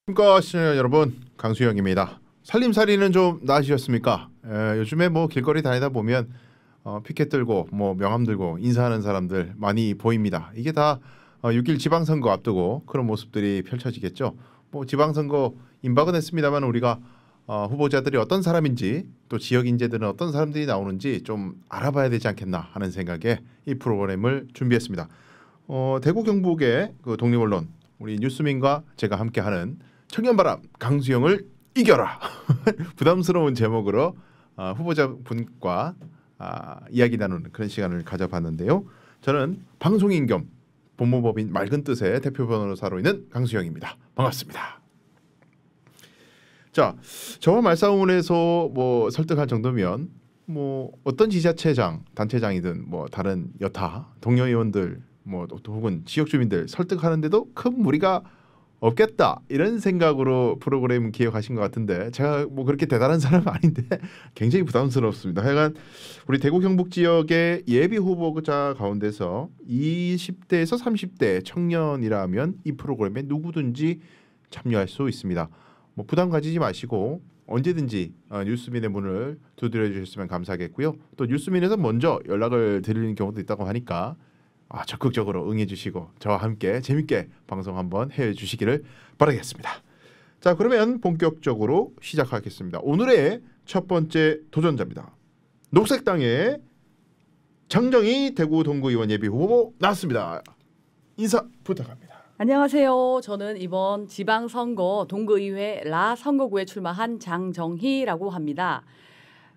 안녕하십니까 시청자 여러분, 강수영입니다. 살림살이는 좀 나아지셨습니까? 요즘에 뭐 길거리 다니다 보면 피켓 들고 뭐 명함 들고 인사하는 사람들 많이 보입니다. 이게 다 6.1 지방선거 앞두고 그런 모습들이 펼쳐지겠죠. 뭐 지방선거 임박은 했습니다만 우리가 후보자들이 어떤 사람인지 또 지역 인재들은 어떤 사람들이 나오는지 좀 알아봐야 되지 않겠나 하는 생각에 이 프로그램을 준비했습니다. 대구 경북의 그 독립언론 우리 뉴스민과 제가 함께하는 청년바람 강수영을 이겨라 부담스러운 제목으로 후보자분과 이야기 나누는 그런 시간을 가져봤는데요. 저는 방송인 겸 법무법인 맑은 뜻의 대표 변호사로 있는 강수영입니다. 반갑습니다. 자, 저와 말싸움에서 뭐 설득할 정도면 뭐 어떤 지자체장, 단체장이든 뭐 다른 여타 동료 의원들 뭐 혹은 지역 주민들 설득하는데도 큰 무리가 없겠다 이런 생각으로 프로그램 기획하신 것 같은데 제가 뭐 그렇게 대단한 사람은 아닌데 굉장히 부담스럽습니다. 하여간 우리 대구 경북 지역의 예비 후보자 가운데서 20대에서 30대 청년이라면 이 프로그램에 누구든지 참여할 수 있습니다. 뭐 부담 가지지 마시고 언제든지 뉴스민의 문을 두드려 주셨으면 감사하겠고요. 또 뉴스민에서 먼저 연락을 드리는 경우도 있다고 하니까 적극적으로 응해주시고 저와 함께 재밌게 방송 한번 해주시기를 바라겠습니다. 자, 그러면 본격적으로 시작하겠습니다. 오늘의 첫 번째 도전자입니다. 녹색당의 장정희 대구 동구의원 예비 후보 나왔습니다. 인사 부탁합니다. 안녕하세요. 저는 이번 지방선거 동구의회 라 선거구에 출마한 장정희라고 합니다.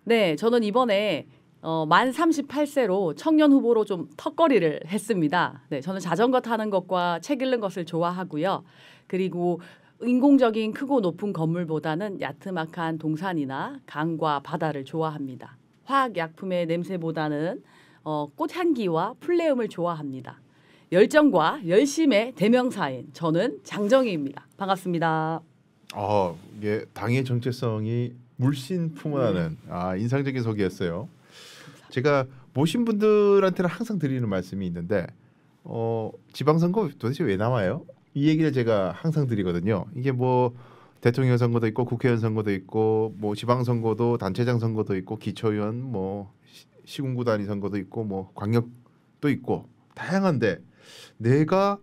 네, 저는 이번에 만 38세로 청년 후보로 좀 턱걸이를 했습니다. 네, 저는 자전거 타는 것과 책 읽는 것을 좋아하고요. 그리고 인공적인 크고 높은 건물보다는 야트막한 동산이나 강과 바다를 좋아합니다. 화학약품의 냄새보다는 꽃향기와 풀내음을 좋아합니다. 열정과 열심의 대명사인 저는 장정희입니다. 반갑습니다. 이게 당의 정체성이 물씬 풍부하는 인상적인 소개였어요. 제가 모신 분들한테는 항상 드리는 말씀이 있는데 지방선거 도대체 왜 나와요? 이 얘기를 제가 항상 드리거든요. 이게 뭐 대통령 선거도 있고 국회의원 선거도 있고 뭐 지방선거도 단체장 선거도 있고 기초의원 뭐 시군구 단위 선거도 있고 뭐 광역도 있고 다양한데 내가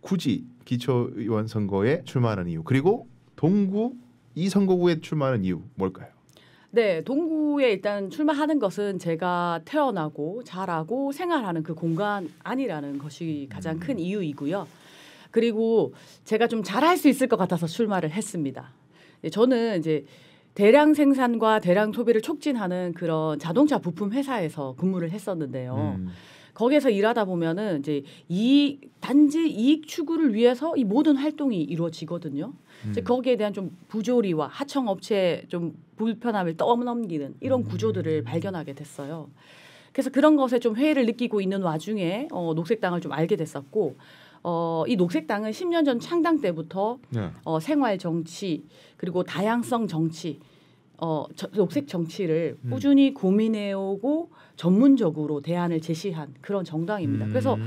굳이 기초의원 선거에 출마하는 이유 그리고 동구 이 선거구에 출마하는 이유 뭘까요? 네, 동구에 일단 출마하는 것은 제가 태어나고 자라고 생활하는 그 공간 아니라는 것이 가장 큰 이유이고요. 그리고 제가 좀 잘할 수 있을 것 같아서 출마를 했습니다. 저는 이제 대량 생산과 대량 소비를 촉진하는 그런 자동차 부품 회사에서 근무를 했었는데요. 거기에서 일하다 보면은 이제 단지 이익 추구를 위해서 이 모든 활동이 이루어지거든요. 이제 거기에 대한 좀 부조리와 하청업체의 좀 불편함을 떠넘기는 이런 구조들을 발견하게 됐어요. 그래서 그런 것에 좀 회의를 느끼고 있는 와중에 녹색당을 좀 알게 됐었고 이 녹색당은 10년 전 창당 때부터 생활 정치 그리고 다양성 정치 녹색 정치를 꾸준히 고민해오고 전문적으로 대안을 제시한 그런 정당입니다. 그래서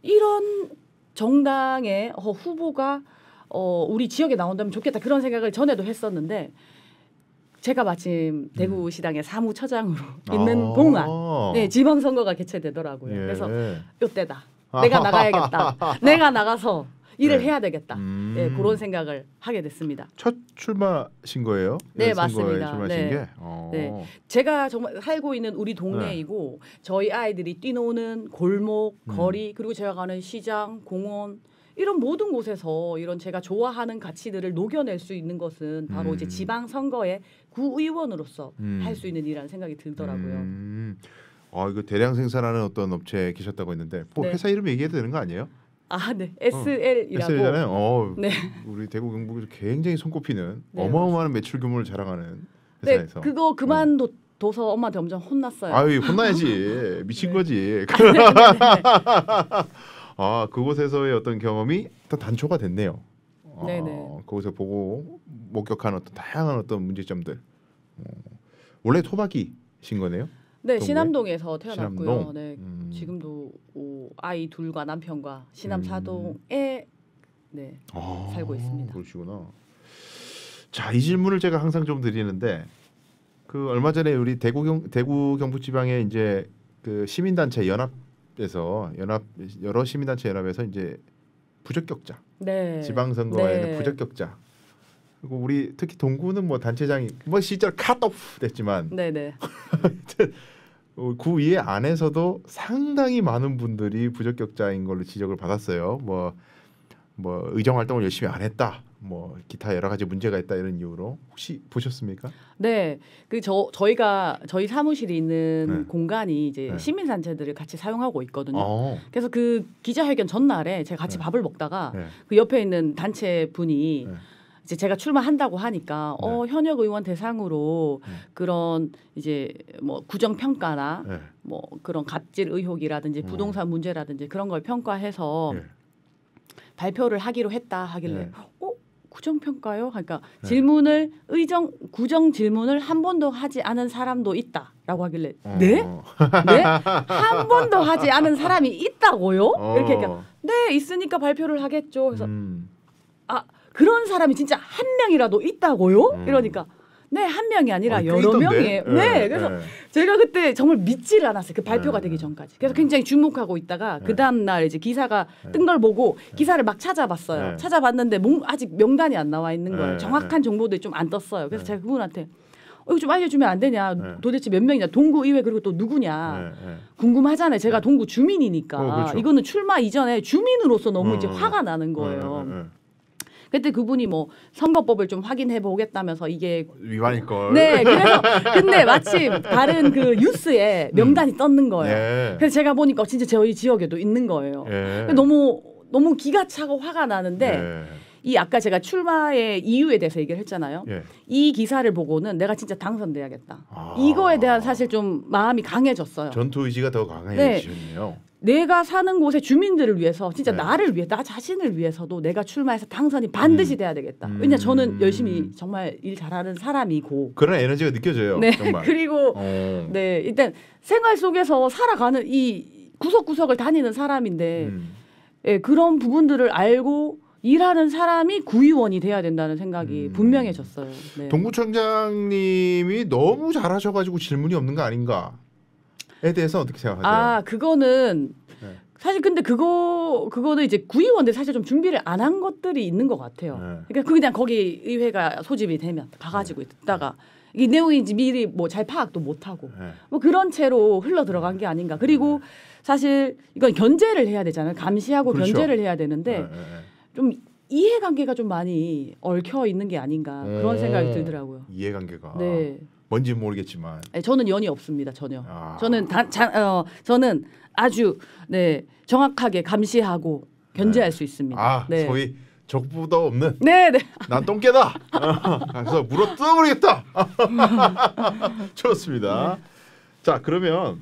이런 정당의 후보가 우리 지역에 나온다면 좋겠다 그런 생각을 전에도 했었는데 제가 마침 대구시당의 사무처장으로 있는 동안 지방선거가 개최되더라고요. 그래서 이때다. 내가 나가야겠다. 내가 나가서 일을 해야 되겠다. 그런 생각을 하게 됐습니다. 첫 출마신 거예요? 네, 맞습니다. 출마신 게? 네. 제가 정말 살고 있는 우리 동네이고 저희 아이들이 뛰노는 골목, 거리 그리고 제가 가는 시장, 공원 이런 모든 곳에서 이런 제가 좋아하는 가치들을 녹여낼 수 있는 것은 바로 이제 지방선거의 구의원으로서 할 수 있는 일이라는 생각이 들더라고요. 이거 대량 생산하는 어떤 업체에 계셨다고 했는데 회사 이름 얘기해도 되는 거 아니에요? 네. SL이라고. SL잖아요. 우리 대구 경북에서 굉장히 손꼽히는 어마어마한 매출 규모를 자랑하는 회사에서. 그거 그만둬서 엄마한테 엄청 혼났어요. 혼나야지. 미친 거지. 그곳에서의 어떤 경험이 또 단초가 됐네요. 거기서 보고 목격한 어떤 다양한 어떤 문제점들. 원래 토박이신 거네요? 네, 신암동에서 태어났고요. 신암동? 지금도 아이 둘과 남편과 신암 사동에 네, 살고 있습니다. 그러시구나. 자, 이 질문을 제가 항상 좀 드리는데 그 얼마 전에 우리 대구 경북지방에 이제 그 시민단체 연합에서 여러 시민단체 연합에서 이제 부적격자 네. 지방선거에는 네. 부적격자 그리고 우리 특히 동구는 뭐 단체장이 뭐 시절 컷오프 됐지만 네네. 구의회 안에서도 상당히 많은 분들이 부적격자인 걸로 지적을 받았어요. 뭐 의정 활동을 열심히 안 했다. 뭐 기타 여러 가지 문제가 있다 이런 이유로 혹시 보셨습니까? 네, 저희 사무실이 있는 네. 공간이 이제 네. 시민단체들을 같이 사용하고 있거든요. 그래서 그 기자회견 전날에 제가 같이 네. 밥을 먹다가 네. 그 옆에 있는 단체 분이 네. 이제 제가 출마한다고 하니까 네. 현역 의원 대상으로 네. 그런 이제 뭐 구정 평가나 네. 뭐 그런 갑질 의혹이라든지 부동산 문제라든지 그런 걸 평가해서 네. 발표를 하기로 했다 하길래 네. 구정 평가요? 그러니까 네. 질문을 구정 질문을 한 번도 하지 않은 사람도 있다라고 하길래 네? 네? 한 번도 하지 않은 사람이 있다고요? 이렇게 하니까 네, 있으니까 발표를 하겠죠. 그래서 그런 사람이 진짜 한 명이라도 있다고요? 이러니까 네, 한 명이 아니라 여러 있던데? 명이에요. 네, 그래서 제가 그때 정말 믿지를 않았어요. 그 발표가 되기 전까지. 그래서 굉장히 주목하고 있다가 그 다음 날 이제 기사가 뜬 걸 보고 기사를 막 찾아봤어요. 찾아봤는데 아직 명단이 안 나와 있는 거예요. 정확한 정보들이 좀 안 떴어요. 그래서 제가 그분한테 이거 좀 알려주면 안 되냐? 도대체 몇 명이냐? 동구의회 그리고 또 누구냐? 궁금하잖아요. 제가 동구 주민이니까. 그렇죠. 이거는 출마 이전에 주민으로서 너무 이제 화가 나는 거예요. 그때 그분이 뭐 선거법을 좀 확인해 보겠다면서 이게 위반일 걸. 네, 그래서 근데 마침 다른 그 뉴스에 명단이 떴는 거예요. 예. 그래서 제가 보니까 진짜 저희 지역에도 있는 거예요. 예. 너무 기가 차고 화가 나는데 예. 이 아까 제가 출마의 이유에 대해서 얘기를 했잖아요. 예. 이 기사를 보고는 내가 진짜 당선돼야겠다. 이거에 대한 사실 좀 마음이 강해졌어요. 전투 의지가 더 강해지셨네요. 내가 사는 곳의 주민들을 위해서 진짜 네. 나를 위해 나 자신을 위해서도 내가 출마해서 당선이 반드시 돼야 되겠다. 왜냐 저는 열심히 정말 일 잘하는 사람이고 그런 에너지가 느껴져요. 네. 정말. 그리고 네 일단 생활 속에서 살아가는 이 구석구석을 다니는 사람인데 예, 그런 부분들을 알고 일하는 사람이 구의원이 돼야 된다는 생각이 분명해졌어요. 네. 동구청장님이 너무 잘하셔가지고 질문이 없는 거 아닌가에 대해서 어떻게 생각하세요? 그거는 네. 사실 근데 그거는 이제 구의원들 사실 좀 준비를 안 한 것들이 있는 것 같아요. 그러니까 그냥 거기 의회가 소집이 되면 가가지고 있다가 이 내용인지 미리 뭐 잘 파악도 못 하고 뭐 그런 채로 흘러 들어간 게 아닌가. 그리고 사실 이건 견제를 해야 되잖아요. 감시하고 그렇죠. 견제를 해야 되는데 좀 이해관계가 좀 많이 얽혀 있는 게 아닌가 그런 생각이 들더라고요. 이해관계가 네. 뭔지 모르겠지만 저는 연이 없습니다 전혀. 저는 아주 정확하게 감시하고 견제할 수 있습니다. 네. 소위 적부도 없는. 네네. 난 똥개다. 그래서 물어 뜯어버리겠다. 좋습니다. 자 그러면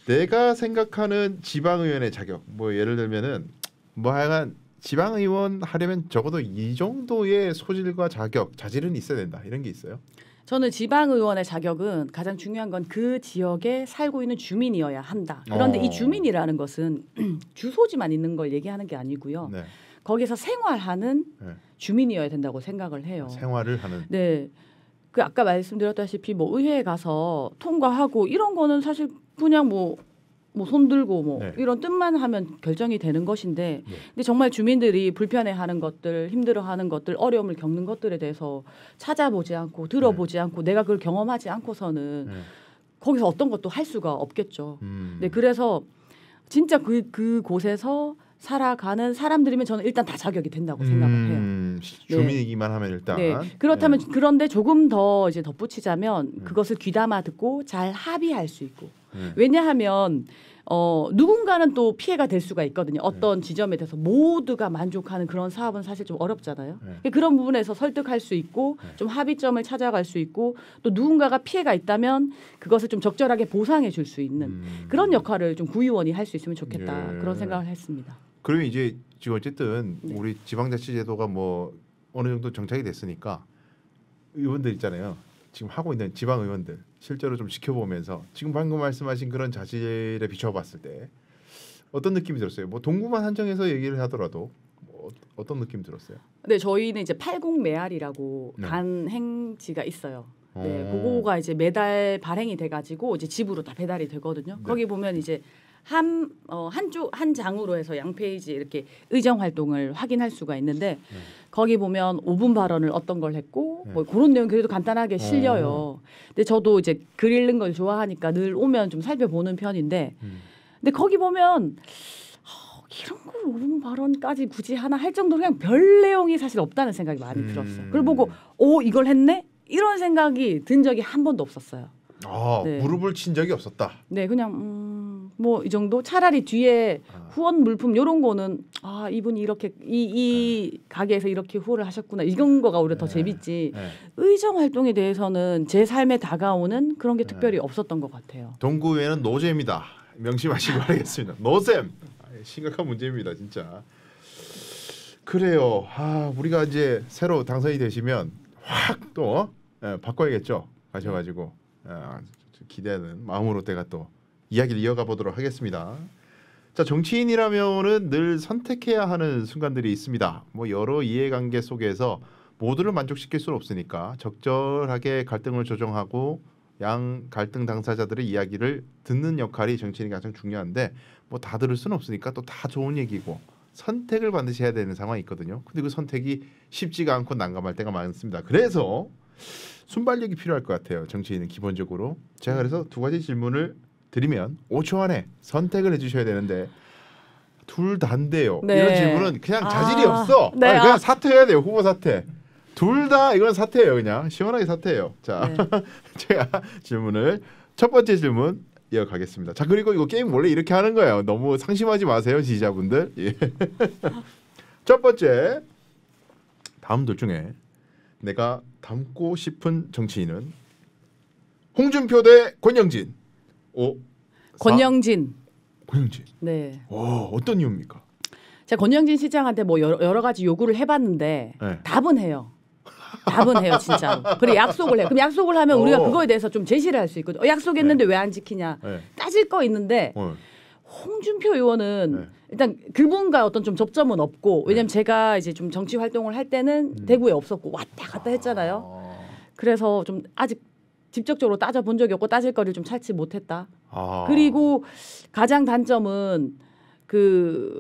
내가 생각하는 지방의원의 자격 뭐 예를 들면은 뭐 하여간 지방의원 하려면 적어도 이 정도의 소질과 자질은 있어야 된다 이런 게 있어요? 저는 지방의원의 자격은 가장 중요한 건 그 지역에 살고 있는 주민이어야 한다. 그런데 이 주민이라는 것은 주소지만 있는 걸 얘기하는 게 아니고요. 네. 거기서 생활하는 주민이어야 된다고 생각을 해요. 생활을 하는. 네. 그 아까 말씀드렸다시피 뭐 의회에 가서 통과하고 이런 거는 사실 그냥 뭐 손들고 이런 뜻만 하면 결정이 되는 것인데 근데 정말 주민들이 불편해하는 것들, 힘들어하는 것들, 어려움을 겪는 것들에 대해서 찾아보지 않고 들어보지 않고 내가 그걸 경험하지 않고서는 거기서 어떤 것도 할 수가 없겠죠. 네, 그래서 진짜 그 곳에서 살아가는 사람들이면 저는 일단 다 자격이 된다고 생각을 해요. 주민이기만 하면 일단. 네. 그렇다면 그런데 조금 더 이제 덧붙이자면 그것을 귀담아 듣고 잘 합의할 수 있고 왜냐하면 누군가는 또 피해가 될 수가 있거든요. 어떤 지점에 대해서 모두가 만족하는 그런 사업은 사실 좀 어렵잖아요. 그런 부분에서 설득할 수 있고 좀 합의점을 찾아갈 수 있고 또 누군가가 피해가 있다면 그것을 좀 적절하게 보상해 줄 수 있는 그런 역할을 좀 구의원이 할 수 있으면 좋겠다. 그런 생각을 했습니다. 그러면 이제 지금 어쨌든 우리 지방자치제도가 뭐 어느 정도 정착이 됐으니까 의원들 있잖아요. 지금 하고 있는 지방 의원들 실제로 좀 지켜보면서 지금 방금 말씀하신 그런 자질에 비춰봤을 때 어떤 느낌이 들었어요? 뭐 동구만 한정해서 얘기를 하더라도 어떤 느낌 들었어요? 네, 저희는 이제 80 메알이라고 네. 간행지가 있어요. 네, 오. 그거가 이제 매달 발행이 돼가지고 이제 집으로 다 배달이 되거든요. 네. 거기 보면 이제 한 장으로 해서 양 페이지 이렇게 의정 활동을 확인할 수가 있는데 네. 거기 보면 5분 발언을 어떤 걸 했고 네. 뭐 그런 내용 그래도 간단하게 실려요. 근데 저도 이제 글 읽는 걸 좋아하니까 늘 오면 좀 살펴보는 편인데 근데 거기 보면 이런 걸 5분 발언까지 굳이 하나 할 정도로 그냥 별 내용이 사실 없다는 생각이 많이 들었어요. 그걸 보고 이걸 했네? 이런 생각이 든 적이 한 번도 없었어요. 네. 무릎을 친 적이 없었다. 네, 그냥 뭐 이 정도. 차라리 뒤에 후원 물품 이런 거는 이분이 이렇게 이 가게에서 이렇게 후원을 하셨구나 이런 거가 오히려 더 재밌지. 네. 의정 활동에 대해서는 제 삶에 다가오는 그런 게 특별히 없었던 것 같아요. 동구에는 노잼이다. 명심하시기 바라겠습니다. 노잼. 심각한 문제입니다, 진짜. 그래요. 우리가 이제 새로 당선이 되시면 확 또 바꿔야겠죠. 가셔가지고 기대하는 마음으로 제가 또 이야기를 이어가 보도록 하겠습니다. 자, 정치인이라면은 늘 선택해야 하는 순간들이 있습니다. 뭐 여러 이해관계 속에서 모두를 만족시킬 수는 없으니까 적절하게 갈등을 조정하고 양 갈등 당사자들의 이야기를 듣는 역할이 정치인이 가장 중요한데 뭐 다 들을 수는 없으니까 또 다 좋은 얘기고 선택을 반드시 해야 되는 상황이 있거든요. 근데 그 선택이 쉽지가 않고 난감할 때가 많습니다. 그래서 순발력이 필요할 것 같아요. 정치인은 기본적으로. 제가 그래서 두 가지 질문을 드리면 5초 안에 선택을 해주셔야 되는데 둘 다인데요. 네. 이런 질문은 그냥 자질이 없어. 네, 그냥 사퇴해야 돼요. 후보 사퇴. 둘 다 이건 사퇴예요. 그냥 시원하게 사퇴해요. 자, 네. 제가 질문을 첫 번째 질문 이어가겠습니다. 자, 그리고 이거 게임 원래 이렇게 하는 거예요. 너무 상심하지 마세요, 지지자분들. 예. 첫 번째, 다음들 중에 내가 닮고 싶은 정치인은 홍준표 대 권영진. 권영진. 권영진. 네. 어떤 이유입니까? 제가 권영진 시장한테 뭐 여러 가지 요구를 해봤는데 네. 답은 해요. 답은 해요, 진짜로. 그래 약속을 해요. 그럼 약속을 하면 우리가 그거에 대해서 좀 제시를 할 수 있거든. 약속했는데 왜 안 지키냐 네. 따질 거 있는데 홍준표 의원은 일단 그분과 어떤 좀 접점은 없고 왜냐면 제가 이제 좀 정치 활동을 할 때는 대구에 없었고 왔다 갔다 했잖아요. 그래서 좀 아직 직접적으로 따져본 적이 없고 따질 거리를 좀 찾지 못했다. 그리고 가장 단점은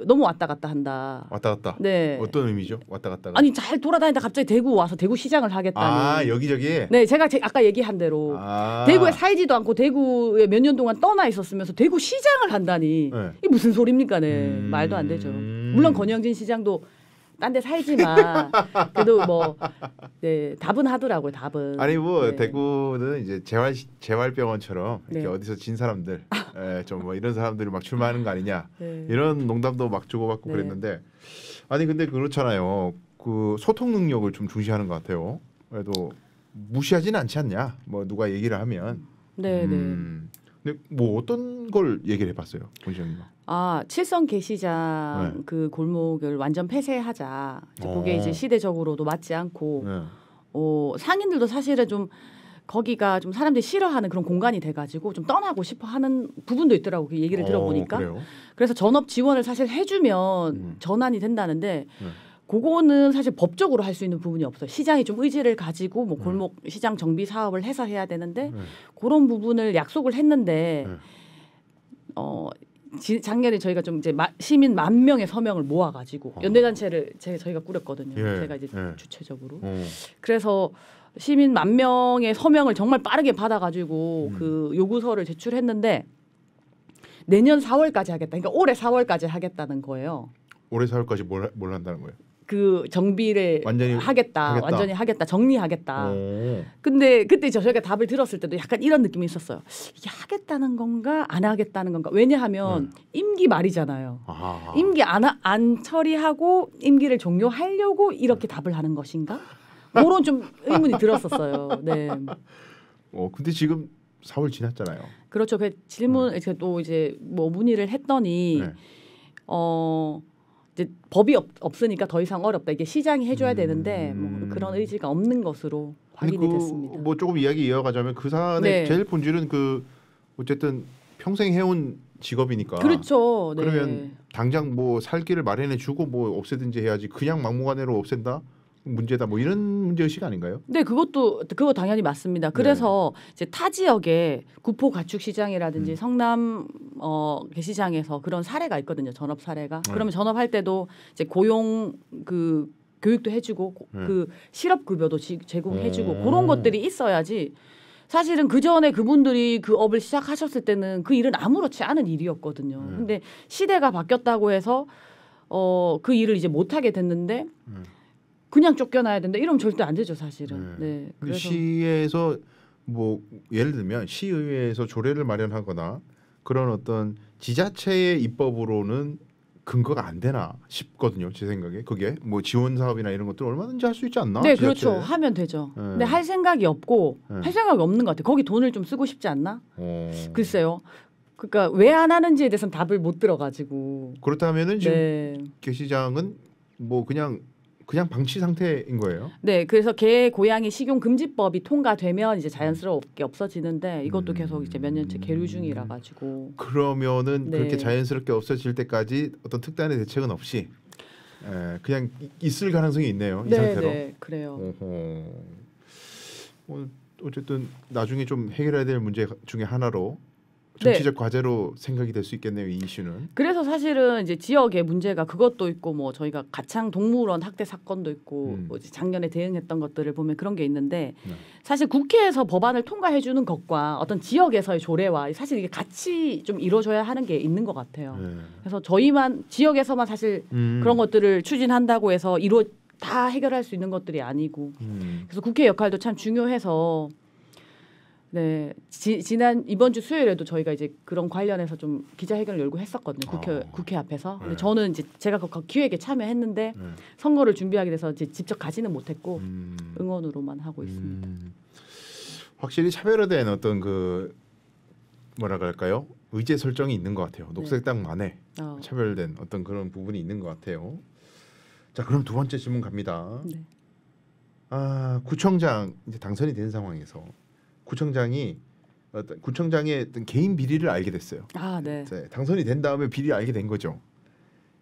너무 왔다 갔다 한다. 왔다 갔다. 네. 어떤 의미죠? 왔다 갔다가. 아니 잘 돌아다니다 갑자기 대구 와서 대구 시장을 하겠다니. 여기저기. 네, 제가 아까 얘기한 대로 대구에 살지도 않고 대구에 몇 년 동안 떠나 있었으면서 대구 시장을 한다니. 네. 이게 무슨 소리입니까? 네. 말도 안 되죠. 물론 권영진 시장도 딴 데 살지만 그래도 뭐 답은 하더라고요. 답은. 아니 뭐 네. 대구는 이제 재활병원처럼 이렇게 네. 어디서 진 사람들, 좀 뭐 이런 사람들이 막 출마하는 거 아니냐 네. 이런 농담도 막 주고받고 네. 그랬는데 아니 근데 그렇잖아요. 그 소통 능력을 좀 중시하는 것 같아요. 그래도 무시하지는 않지 않냐? 뭐 누가 얘기를 하면. 네, 네. 근데 뭐 어떤 걸 얘기를 해봤어요, 본시장님? 칠성 게시장 네. 그 골목을 완전 폐쇄하자. 그게 이제 어. 시대적으로도 맞지 않고 네. 상인들도 사실은 좀 거기가 좀 사람들이 싫어하는 그런 공간이 돼가지고 좀 떠나고 싶어하는 부분도 있더라고 그 얘기를 들어보니까. 그래요? 그래서 전업 지원을 사실 해주면 전환이 된다는데 네. 그거는 사실 법적으로 할 수 있는 부분이 없어요. 시장이 좀 의지를 가지고 뭐 골목 시장 정비 사업을 해서 해야 되는데 그런 부분을 약속을 했는데 작년에 저희가 좀 이제 시민 10,000명의 서명을 모아가지고 연대단체를 저희가 꾸렸거든요. 예. 제가 이제 주체적으로. 어. 그래서 시민 10,000명의 서명을 정말 빠르게 받아가지고 그 요구서를 제출했는데 내년 4월까지 하겠다. 그러니까 올해 4월까지 하겠다는 거예요. 올해 4월까지 뭘 한다는 거예요? 그 정비를 완전히 하겠다. 완전히 하겠다. 정리하겠다. 오. 근데 그때 저희가 답을 들었을 때도 약간 이런 느낌이 있었어요. 이게 하겠다는 건가 안 하겠다는 건가? 왜냐하면 임기 말이잖아요. 임기 안 처리하고 임기를 종료하려고 이렇게 답을 하는 것인가? 그런 좀 의문이 들었었어요. 네. 근데 지금 4월 지났잖아요. 그렇죠. 그 질문 또 이제 뭐 문의를 했더니 네. 이제 법이 없으니까 더 이상 어렵다. 이게 시장이 해줘야 되는데 뭐 그런 의지가 없는 것으로 확인이 됐습니다. 뭐 조금 이야기 이어가자면 그 사안의 네. 제일 본질은 그 어쨌든 평생 해온 직업이니까. 그렇죠. 네. 그러면 당장 뭐 살길을 마련해 주고 뭐 없애든지 해야지 그냥 막무가내로 없앤다 문제다 뭐 이런 문제의식 아닌가요? 네, 그거 당연히 맞습니다. 그래서 이제 타 지역에 구포 가축 시장이라든지 성남 게시장에서 그런 사례가 있거든요. 전업 사례가. 그러면 전업할 때도 이제 고용 그 교육도 해주고 그 실업 급여도 제공해주고 그런 것들이 있어야지. 사실은 그 전에 그분들이 그 업을 시작하셨을 때는 그 일은 아무렇지 않은 일이었거든요. 근데 시대가 바뀌었다고 해서 그 일을 이제 못 하게 됐는데. 그냥 쫓겨나야 된다. 이러면 절대 안 되죠, 사실은. 네. 그래서 시에서 뭐 예를 들면 시의회에서 조례를 마련하거나 그런 어떤 지자체의 입법으로는 근거가 안 되나 싶거든요, 제 생각에. 그게 뭐 지원 사업이나 이런 것들 얼마든지 할 수 있지 않나? 네, 지자체. 그렇죠. 하면 되죠. 근데 할 생각이 없고 할 생각이 없는 것 같아요. 거기 돈을 좀 쓰고 싶지 않나? 글쎄요. 그러니까 왜 안 하는지에 대해서는 답을 못 들어가지고. 그렇다면은 지금 게시장은 뭐 그냥 방치 상태인 거예요. 네, 그래서 개 고양이 식용 금지법이 통과되면 이제 자연스럽게 없어지는데 이것도 계속 이제 몇 년째 계류 중이라 가지고. 그러면은 그렇게 자연스럽게 없어질 때까지 어떤 특단의 대책은 없이 그냥 있을 가능성이 있네요. 이 상태로. 네, 그래요. 어쨌든 나중에 좀 해결해야 될 문제 중에 하나로. 정치적 과제로 생각이 될 수 있겠네요, 이 이슈는. 그래서 사실은 이제 지역의 문제가 그것도 있고 뭐 저희가 가창 동물원 학대 사건도 있고 뭐 작년에 대응했던 것들을 보면 그런 게 있는데 사실 국회에서 법안을 통과해 주는 것과 어떤 지역에서의 조례와 사실 이게 같이 좀 이루어져야 하는 게 있는 것 같아요. 그래서 저희만 지역에서만 사실 그런 것들을 추진한다고 해서 다 해결할 수 있는 것들이 아니고 그래서 국회 역할도 참 중요해서 네, 이번 주 수요일에도 저희가 이제 그런 관련해서 좀 기자회견을 열고 했었거든요. 국회 앞에서. 근데 저는 이제 제가 그 기획에 참여했는데 선거를 준비하게 돼서 이제 직접 가지는 못했고 응원으로만 하고 있습니다. 확실히 차별화된 어떤 그 뭐라 그럴까요? 의제 설정이 있는 것 같아요. 녹색당만의 차별된 어떤 그런 부분이 있는 것 같아요. 자, 그럼 두 번째 질문 갑니다. 네. 구청장 이제 당선이 된 상황에서. 구청장의 어떤 개인 비리를 알게 됐어요. 네. 당선이 된 다음에 비리를 알게 된 거죠.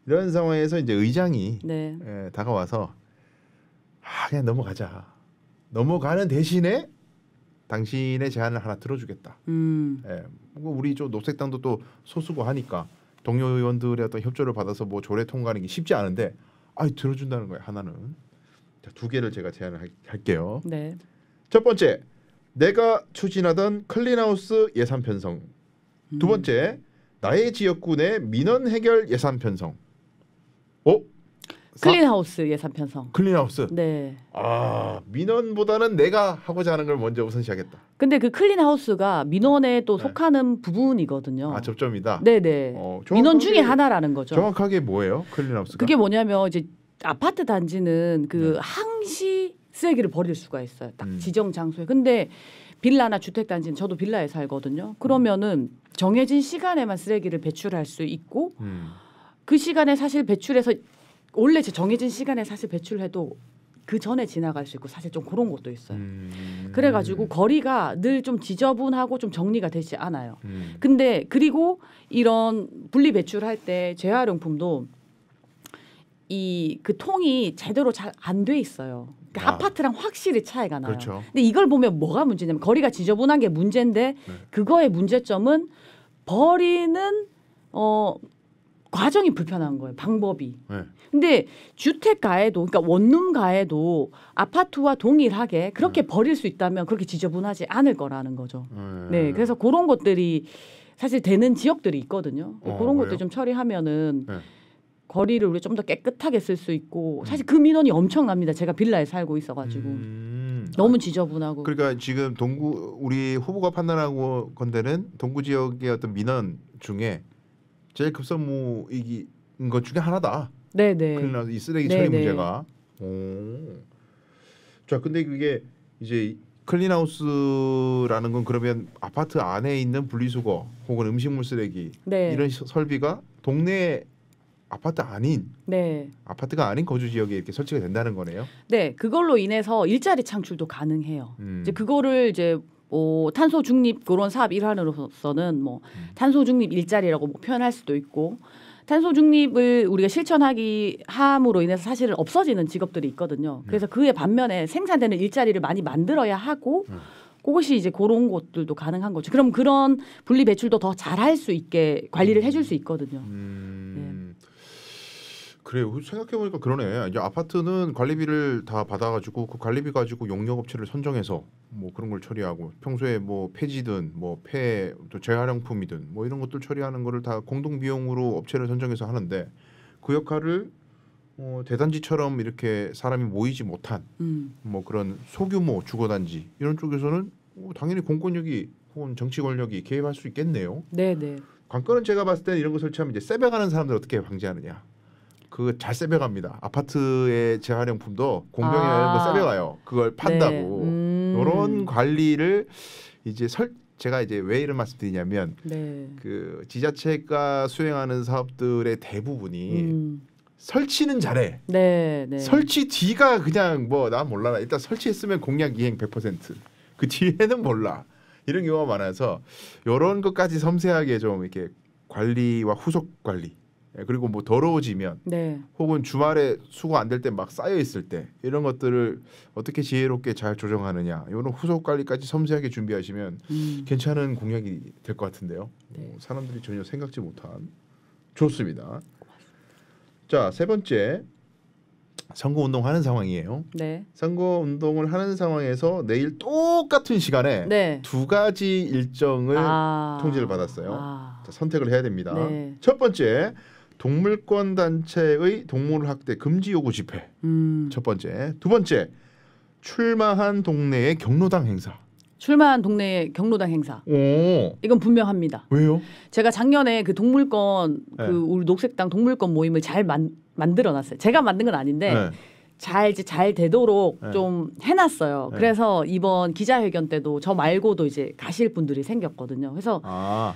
이런 상황에서 이제 의장이 다가와서 그냥 넘어가자. 넘어가는 대신에 당신의 제안을 하나 들어주겠다. 우리 좀 녹색당도 또 소수고 하니까 동료 의원들의 어떤 협조를 받아서 뭐 조례 통과하는 게 쉽지 않은데 들어준다는 거예요. 하나는. 자, 두 개를 제가 제안을 할게요. 네. 첫 번째. 내가 추진하던 클린하우스 예산 편성. 두 번째, 나의 지역군의 민원 해결 예산 편성. 클린하우스 예산 편성. 클린하우스. 네. 민원보다는 내가 하고자 하는 걸 먼저 우선시하겠다. 근데 그 클린하우스가 민원에 또 속하는 부분이거든요. 접점이다. 네네. 민원 중에 하나라는 거죠. 정확하게 뭐예요, 클린하우스가? 그게 뭐냐면 이제 아파트 단지는 그 항시 쓰레기를 버릴 수가 있어요. 딱 지정 장소에. 근데 빌라나 주택 단지는 저도 빌라에 살거든요. 그러면은 정해진 시간에만 쓰레기를 배출할 수 있고 그 시간에 사실 배출해서 원래 정해진 시간에 사실 배출해도 그 전에 지나갈 수 있고 사실 좀 그런 것도 있어요. 그래가지고 거리가 늘 좀 지저분하고 좀 정리가 되지 않아요. 근데 그리고 이런 분리 배출할 때 재활용품도 그 통이 제대로 잘 안 돼 있어요. 그러니까 아파트랑 확실히 차이가 나요. 그렇죠. 근데 이걸 보면 뭐가 문제냐면 거리가 지저분한 게 문제인데 그거의 문제점은 버리는 과정이 불편한 거예요. 방법이. 근데 주택 가에도 그러니까 원룸 가에도 아파트와 동일하게 그렇게 버릴 수 있다면 그렇게 지저분하지 않을 거라는 거죠. 네. 그래서 그런 것들이 사실 되는 지역들이 있거든요. 그런 것들 좀 처리하면은 거리를 우리 좀 더 깨끗하게 쓸 수 있고 사실 그 민원이 엄청납니다. 제가 빌라에 살고 있어가지고 너무 지저분하고. 그러니까 지금 우리 후보가 판단하고 건데는 동구 지역의 어떤 민원 중에 제일 급선무인 것 중에 하나다. 네네. 이 쓰레기 처리 문제가. 자, 근데 그게 이제 클린하우스라는 건 그러면 아파트 안에 있는 분리수거 혹은 음식물 쓰레기 이런 설비가 동네 아파트가 아닌 거주 지역에 이렇게 설치가 된다는 거네요. 네, 그걸로 인해서 일자리 창출도 가능해요. 이제 그거를 이제 탄소 중립 그런 사업 일환으로서는 뭐 탄소 중립 일자리라고 뭐 표현할 수도 있고 탄소 중립을 우리가 실천하기 함으로 인해서 사실은 없어지는 직업들이 있거든요. 그래서 그에 반면에 생산되는 일자리를 많이 만들어야 하고 그것이 이제 그런 것들도 가능한 거죠. 그럼 그런 분리 배출도 더 잘할 수 있게 관리를 해줄 수 있거든요. 그래요. 생각해보니까 그러네. 이제 아파트는 관리비를 다 받아가지고 그 관리비 가지고 용역업체를 선정해서 뭐 그런 걸 처리하고 평소에 뭐 폐지든 뭐 또 재활용품이든 뭐 이런 것들 처리하는 거를 다 공동 비용으로 업체를 선정해서 하는데 그 역할을 대단지처럼 이렇게 사람이 모이지 못한 뭐 그런 소규모 주거단지 이런 쪽에서는 당연히 공권력이 혹은 정치 권력이 개입할 수 있겠네요. 네네. 관건은 제가 봤을 때는 이런 거 설치하면 이제 세배가는 사람들 어떻게 방지하느냐. 그거 잘 세배갑니다. 아파트의 재활용품도 공병이나 이런 거 세배가요. 그걸 판다고. 이런 관리를 이제 제가 이제 왜 이런 말씀드리냐면 그 지자체가 수행하는 사업들의 대부분이 설치는 잘해. 설치 뒤가 그냥 뭐 난 몰라. 일단 설치했으면 공약 이행 100%. 그 뒤에는 몰라. 이런 경우가 많아서 이런 것까지 섬세하게 좀 이렇게 관리와 후속 관리. 그리고 뭐 더러워지면 혹은 주말에 수거 안 될 때 막 쌓여 있을 때 이런 것들을 어떻게 지혜롭게 잘 조정하느냐 이런 후속 관리까지 섬세하게 준비하시면 괜찮은 공약이 될 것 같은데요. 사람들이 전혀 생각지 못한 좋습니다. 자, 세 번째 선거 운동하는 상황이에요. 선거 운동을 하는 상황에서 내일 똑같은 시간에 두 가지 일정을 통지를 받았어요. 자, 선택을 해야 됩니다. 첫 번째 동물권 단체의 동물 학대 금지 요구 집회. 첫 번째. 두 번째 출마한 동네의 경로당 행사. 출마한 동네의 경로당 행사. 이건 분명합니다. 왜요? 제가 작년에 그 동물권 그 우리 녹색당 동물권 모임을 잘 만들어놨어요. 제가 만든 건 아닌데 잘 되도록 좀 해놨어요. 그래서 이번 기자회견 때도 저 말고도 이제 가실 분들이 생겼거든요. 그래서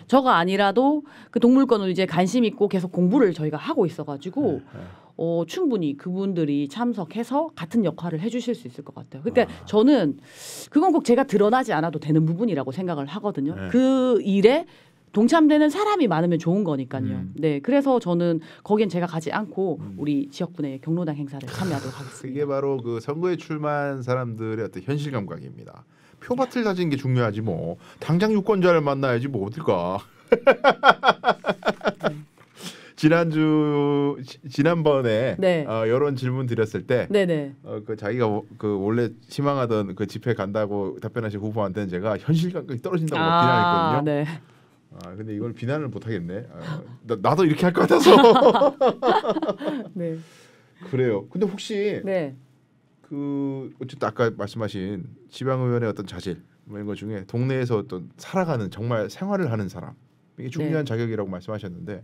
저가 아니라도 그 동물권을 이제 관심 있고 계속 공부를 저희가 하고 있어가지고 충분히 그분들이 참석해서 같은 역할을 해주실 수 있을 것 같아요. 그러니까 저는 그건 꼭 제가 드러나지 않아도 되는 부분이라고 생각을 하거든요. 그 일에 동참되는 사람이 많으면 좋은 거니까요. 그래서 저는 거긴 제가 가지 않고 우리 지역분의 경로당 행사를 참여하도록 하겠습니다. 이게 바로 그 선거에 출마한 사람들의 어떤 현실 감각입니다. 표밭을 다지는 게 중요하지 뭐. 당장 유권자를 만나야지 뭐 어딜까. 지난번에 이런 질문 드렸을 때 그 자기가 그 원래 희망하던 그 집회 간다고 답변하신 후보한테는 제가 현실 감각이 떨어진다고 비난했거든요. 근데 이걸 비난을 못 하겠네. 나도 이렇게 할 것 같아서. 그래요. 근데 혹시 그 어쨌든 아까 말씀하신 지방의원의 어떤 자질 뭐 이런 것 중에 동네에서 어떤 살아가는 정말 생활을 하는 사람 이게 중요한 자격이라고 말씀하셨는데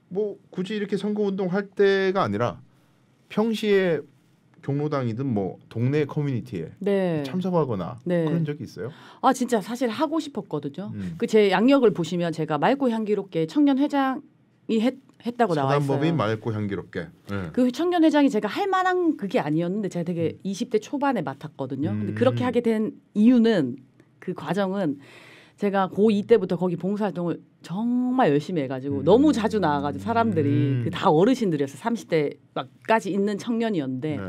뭐 굳이 이렇게 선거운동 할 때가 아니라 평시에 경로당이든 뭐 동네 커뮤니티에 참석하거나 그런 적이 있어요? 진짜 사실 하고 싶었거든요. 그 제 양력을 보시면 제가 맑고 향기롭게 청년 회장이 했다고 나와 있어요. 사단법인 맑고 향기롭게. 그 청년 회장이 제가 할 만한 그게 아니었는데 제가 되게 20대 초반에 맡았거든요. 근데 그렇게 하게 된 이유는 그 과정은 제가 고2 때부터 거기 봉사활동을 정말 열심히 해가지고 너무 자주 나와가지고 사람들이 그 다 어르신들이었어요. 30대까지 있는 청년이었는데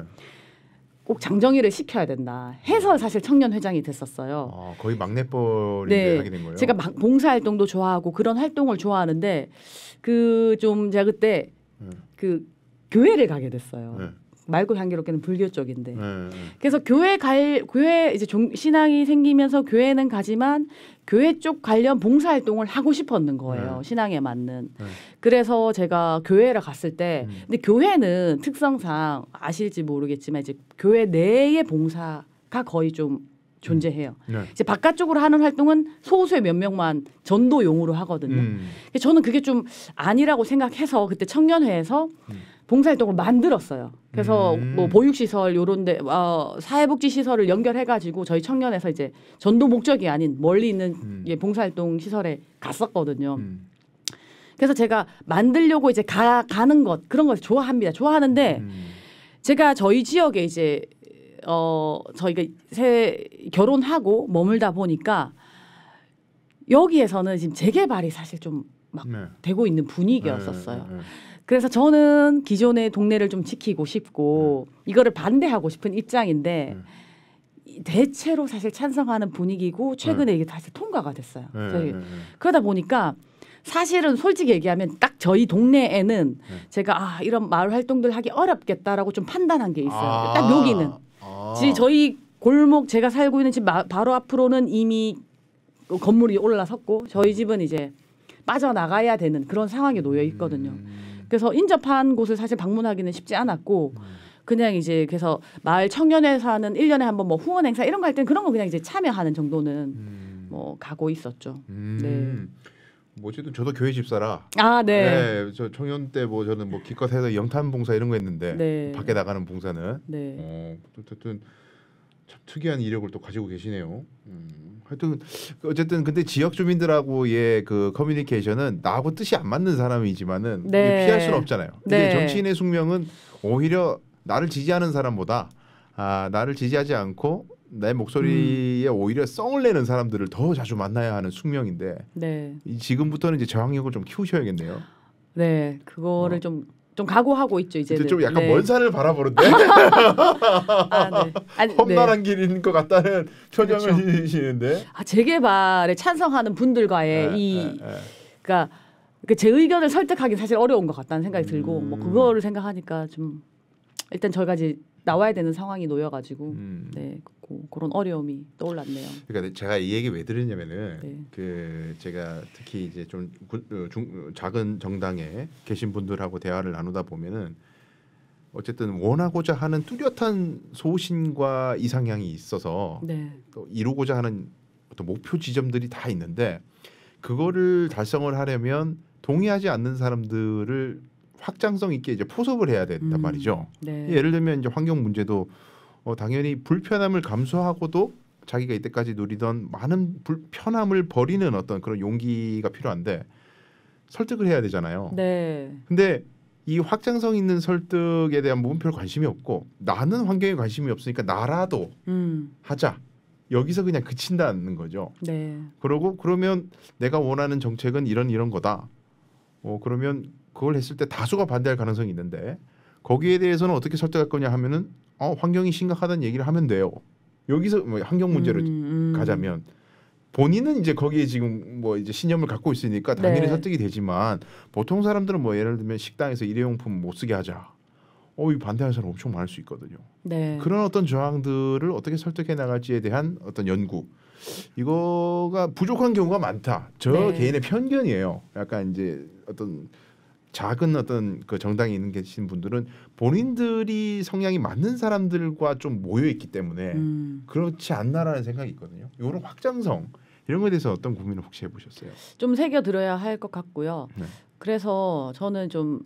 꼭 장정희를 시켜야 된다 해서 사실 청년회장이 됐었어요. 거의 막내뻘인데 하게 된 거예요? 제가 봉사활동도 좋아하고 그런 활동을 좋아하는데 그 좀 제가 그때 그 교회를 가게 됐어요. 맑고 향기롭게는 불교 쪽인데 그래서 교회 이제 신앙이 생기면서 교회는 가지만 교회 쪽 관련 봉사활동을 하고 싶었는 거예요. 신앙에 맞는. 그래서 제가 교회를 갔을 때 근데 교회는 특성상 아실지 모르겠지만 이제 교회 내의 봉사가 거의 좀 존재해요. 이제 바깥쪽으로 하는 활동은 소수의 몇 명만 전도용으로 하거든요. 저는 그게 좀 아니라고 생각해서 그때 청년회에서 봉사활동을 만들었어요. 그래서 뭐 보육시설 요런데 사회복지시설을 연결해가지고 저희 청년에서 이제 전도 목적이 아닌 멀리 있는 봉사활동 시설에 갔었거든요. 그래서 제가 만들려고 이제 가는 것 그런 걸 좋아합니다. 좋아하는데 제가 저희 지역에 이제 저희가 결혼하고 머물다 보니까 여기에서는 지금 재개발이 사실 좀 막 네. 되고 있는 분위기였었어요. 네. 그래서 저는 기존의 동네를 좀 지키고 싶고 이거를 반대하고 싶은 입장인데 대체로 사실 찬성하는 분위기고 최근에 이게 다시 통과가 됐어요. 그러다 보니까 사실은 솔직히 얘기하면 딱 저희 동네에는 제가 이런 마을 활동들 하기 어렵겠다라고 좀 판단한 게 있어요. 딱 여기는 저희 골목 제가 살고 있는 집 바로 앞으로는 이미 건물이 올라섰고 저희 집은 이제 빠져나가야 되는 그런 상황에 놓여 있거든요. 그래서 인접한 곳을 사실 방문하기는 쉽지 않았고 그냥 이제 그래서 마을 청년회사는 1년에 한번 뭐 후원 행사 이런 거 할 때는 그런 거 그냥 이제 참여하는 정도는 뭐 가고 있었죠. 네. 뭐 어쨌든 저도 교회 집사라. 네. 네. 저 청년 때 뭐 저는 뭐 기껏 해서 영탄 봉사 이런 거 했는데 네. 밖에 나가는 봉사는. 네. 어쨌든 참 특이한 이력을 또 가지고 계시네요. 하여튼 어쨌든 근데 지역 주민들하고의 그 커뮤니케이션은 나하고 뜻이 안 맞는 사람이지만은 네. 피할 수는 없잖아요. 근데 네. 정치인의 숙명은 오히려 나를 지지하는 사람보다 나를 지지하지 않고 내 목소리에 오히려 썽을 내는 사람들을 더 자주 만나야 하는 숙명인데 네. 지금부터는 이제 저항력을 좀 키우셔야겠네요. 네, 그거를 좀 각오하고 있죠 이제는. 좀 약간 네. 먼 산을 바라보는데 네. 아니, 험난한 길인 것 같다는 표정을 그렇죠. 지으시는데. 재개발에 찬성하는 분들과의 그러니까 제 의견을 설득하기 사실 어려운 것 같다는 생각이 들고 뭐 그거를 생각하니까 좀 일단 저희가 이제 나와야 되는 상황이 놓여가지고 네, 그런 어려움이 떠올랐네요. 그러니까 제가 이 얘기 왜 들었냐면은 네. 그 제가 특히 이제 좀 작은 정당에 계신 분들하고 대화를 나누다 보면은 어쨌든 원하고자 하는 뚜렷한 소신과 이상향이 있어서 네. 또 이루고자 하는 어떤 목표 지점들이 다 있는데 그거를 달성을 하려면 동의하지 않는 사람들을 확장성 있게 이제 포섭을 해야 된단 말이죠. 네. 예를 들면 이제 환경 문제도 당연히 불편함을 감수하고도 자기가 이때까지 누리던 많은 불편함을 버리는 어떤 그런 용기가 필요한데 설득을 해야 되잖아요. 네. 근데 이 확장성 있는 설득에 대한 부분 별 관심이 없고 나는 환경에 관심이 없으니까 나라도 하자. 여기서 그냥 그친다는 거죠. 네. 그러면 내가 원하는 정책은 이런 거다. 그러면 그걸 했을 때 다수가 반대할 가능성이 있는데 거기에 대해서는 어떻게 설득할 거냐 하면은 환경이 심각하다는 얘기를 하면 돼요. 여기서 뭐 환경 문제로 가자면 본인은 이제 거기에 지금 뭐 이제 신념을 갖고 있으니까 당연히 네. 설득이 되지만 보통 사람들은 뭐 예를 들면 식당에서 일회용품 못 쓰게 하자. 이 반대하는 사람 엄청 많을 수 있거든요. 네. 그런 어떤 저항들을 어떻게 설득해 나갈지에 대한 어떤 연구 이거가 부족한 경우가 많다. 저 네. 개인의 편견이에요. 약간 이제 어떤 작은 어떤 그 정당에 있는 계신 분들은 본인들이 성향이 맞는 사람들과 좀 모여 있기 때문에 그렇지 않나라는 생각이 있거든요. 이런 확장성 이런 거에 대해서 어떤 고민을 혹시 해보셨어요? 좀 새겨들어야 할 것 같고요. 네. 그래서 저는 좀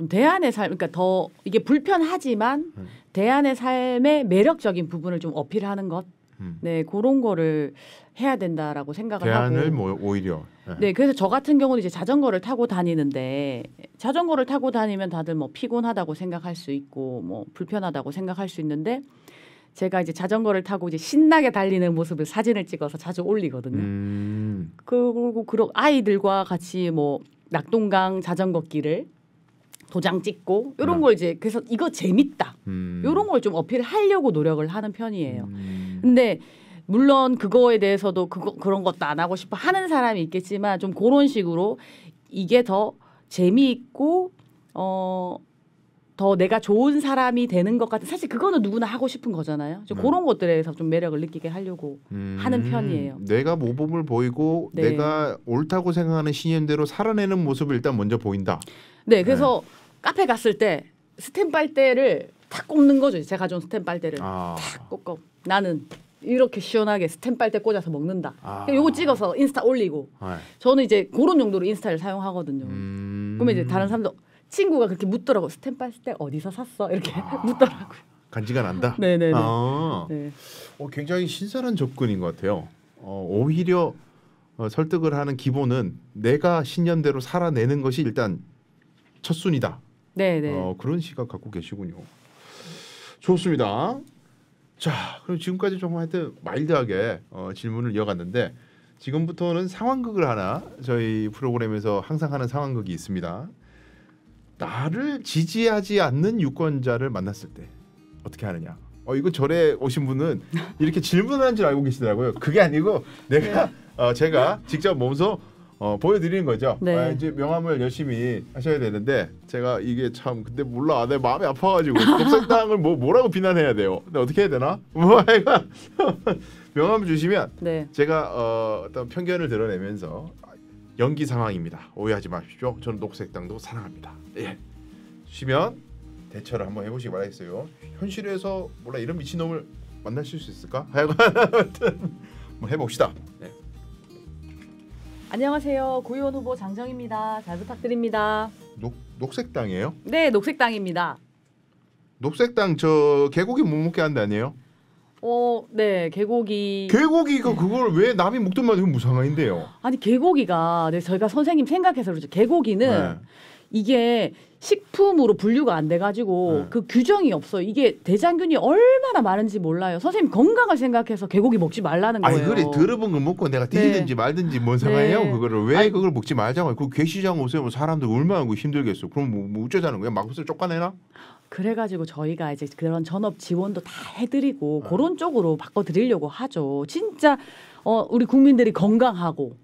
대안의 삶, 그러니까 더 이게 불편하지만 대안의 삶의 매력적인 부분을 좀 어필하는 것, 네 그런 거를 해야 된다라고 생각을 대안을 하고. 뭐 오히려. 네, 그래서 저 같은 경우는 이제 자전거를 타고 다니는데 자전거를 타고 다니면 다들 뭐 피곤하다고 생각할 수 있고 뭐 불편하다고 생각할 수 있는데 제가 이제 자전거를 타고 이제 신나게 달리는 모습을 사진을 찍어서 자주 올리거든요. 그리고 아이들과 같이 뭐 낙동강 자전거 길을 도장 찍고 이런 걸 이제 그래서 이거 재밌다 이런 걸 좀 어필하려고 노력을 하는 편이에요. 근데 물론 그거에 대해서도 그런 것도 안 하고 싶어 하는 사람이 있겠지만 좀 그런 식으로 이게 더 재미있고 더 내가 좋은 사람이 되는 것 같은 사실 그거는 누구나 하고 싶은 거잖아요. 그런 것들에서 좀 매력을 느끼게 하려고 하는 편이에요. 내가 모범을 보이고 네. 내가 옳다고 생각하는 신념대로 살아내는 모습을 일단 먼저 보인다. 네, 그래서 카페 갔을 때 스탬 빨대를 탁 꼽는 거죠. 제가 가져온 스탬 빨대를 탁 꼽고 나는 이렇게 시원하게 스탬 빨대 꽂아서 먹는다. 요거 찍어서 인스타 올리고. 저는 이제 그런 용도로 인스타를 사용하거든요. 그러면 이제 다른 사람들 친구가 그렇게 묻더라고. 스탬 빨대 어디서 샀어? 이렇게 묻더라고요. 간지가 난다. 네네네. 네. 굉장히 신선한 접근인 것 같아요. 오히려 설득을 하는 기본은 내가 신념대로 살아내는 것이 일단 첫 순위다. 네네. 그런 시각 갖고 계시군요. 좋습니다. 자, 그럼 지금까지 좀 하여튼 마일드하게 질문을 이어갔는데 지금부터는 상황극을 하나 저희 프로그램에서 항상 하는 상황극이 있습니다. 나를 지지하지 않는 유권자를 만났을 때 어떻게 하느냐. 이거 절에 오신 분은 이렇게 질문하는 줄 알고 계시더라고요. 그게 아니고 내가 제가 직접 몸소 보여드리는 거죠. 네. 이제 명함을 열심히 하셔야 되는데 제가 이게 참 근데 몰라 내 마음이 아파가지고 녹색당을 뭐라고 비난해야 돼요. 근데 어떻게 해야 되나? 하여간 명함을 주시면 네. 제가 어떤 편견을 드러내면서 연기 상황입니다. 오해하지 마십시오. 저는 녹색당도 사랑합니다. 예. 주시면 대처를 한번 해보시기 바라겠어요. 현실에서 몰라 이런 미친놈을 만나실 수 있을까? 하여간 뭐 해봅시다. 네. 안녕하세요. 구의원 후보 장정입니다. 잘 부탁드립니다. 녹색당이에요? 네, 녹색당입니다. 녹색당 저 개고기 못 먹게 한다 아니에요? 네, 개고기. 개고기가 그걸 왜 남이 먹든 말든 무상한데요? 아니 개고기가 저희가 선생님 생각해서 그렇죠. 개고기는 네. 이게 식품으로 분류가 안 돼가지고 네. 그 규정이 없어요. 이게 대장균이 얼마나 많은지 몰라요. 선생님 건강을 생각해서 개고기 먹지 말라는 거예요. 아니 그래 들어본 거 먹고 내가 뒤지든지 말든지 뭔 상관이에요? 그거를 왜 그걸 먹지 말자고? 그 괴시장 오세요. 뭐 사람들 얼마나 힘들겠어. 그럼 뭐 어쩌자는 거야? 막국수 쫓아내나? 그래가지고 저희가 이제 그런 전업 지원도 다 해드리고 그런 쪽으로 바꿔드리려고 하죠. 진짜 우리 국민들이 건강하고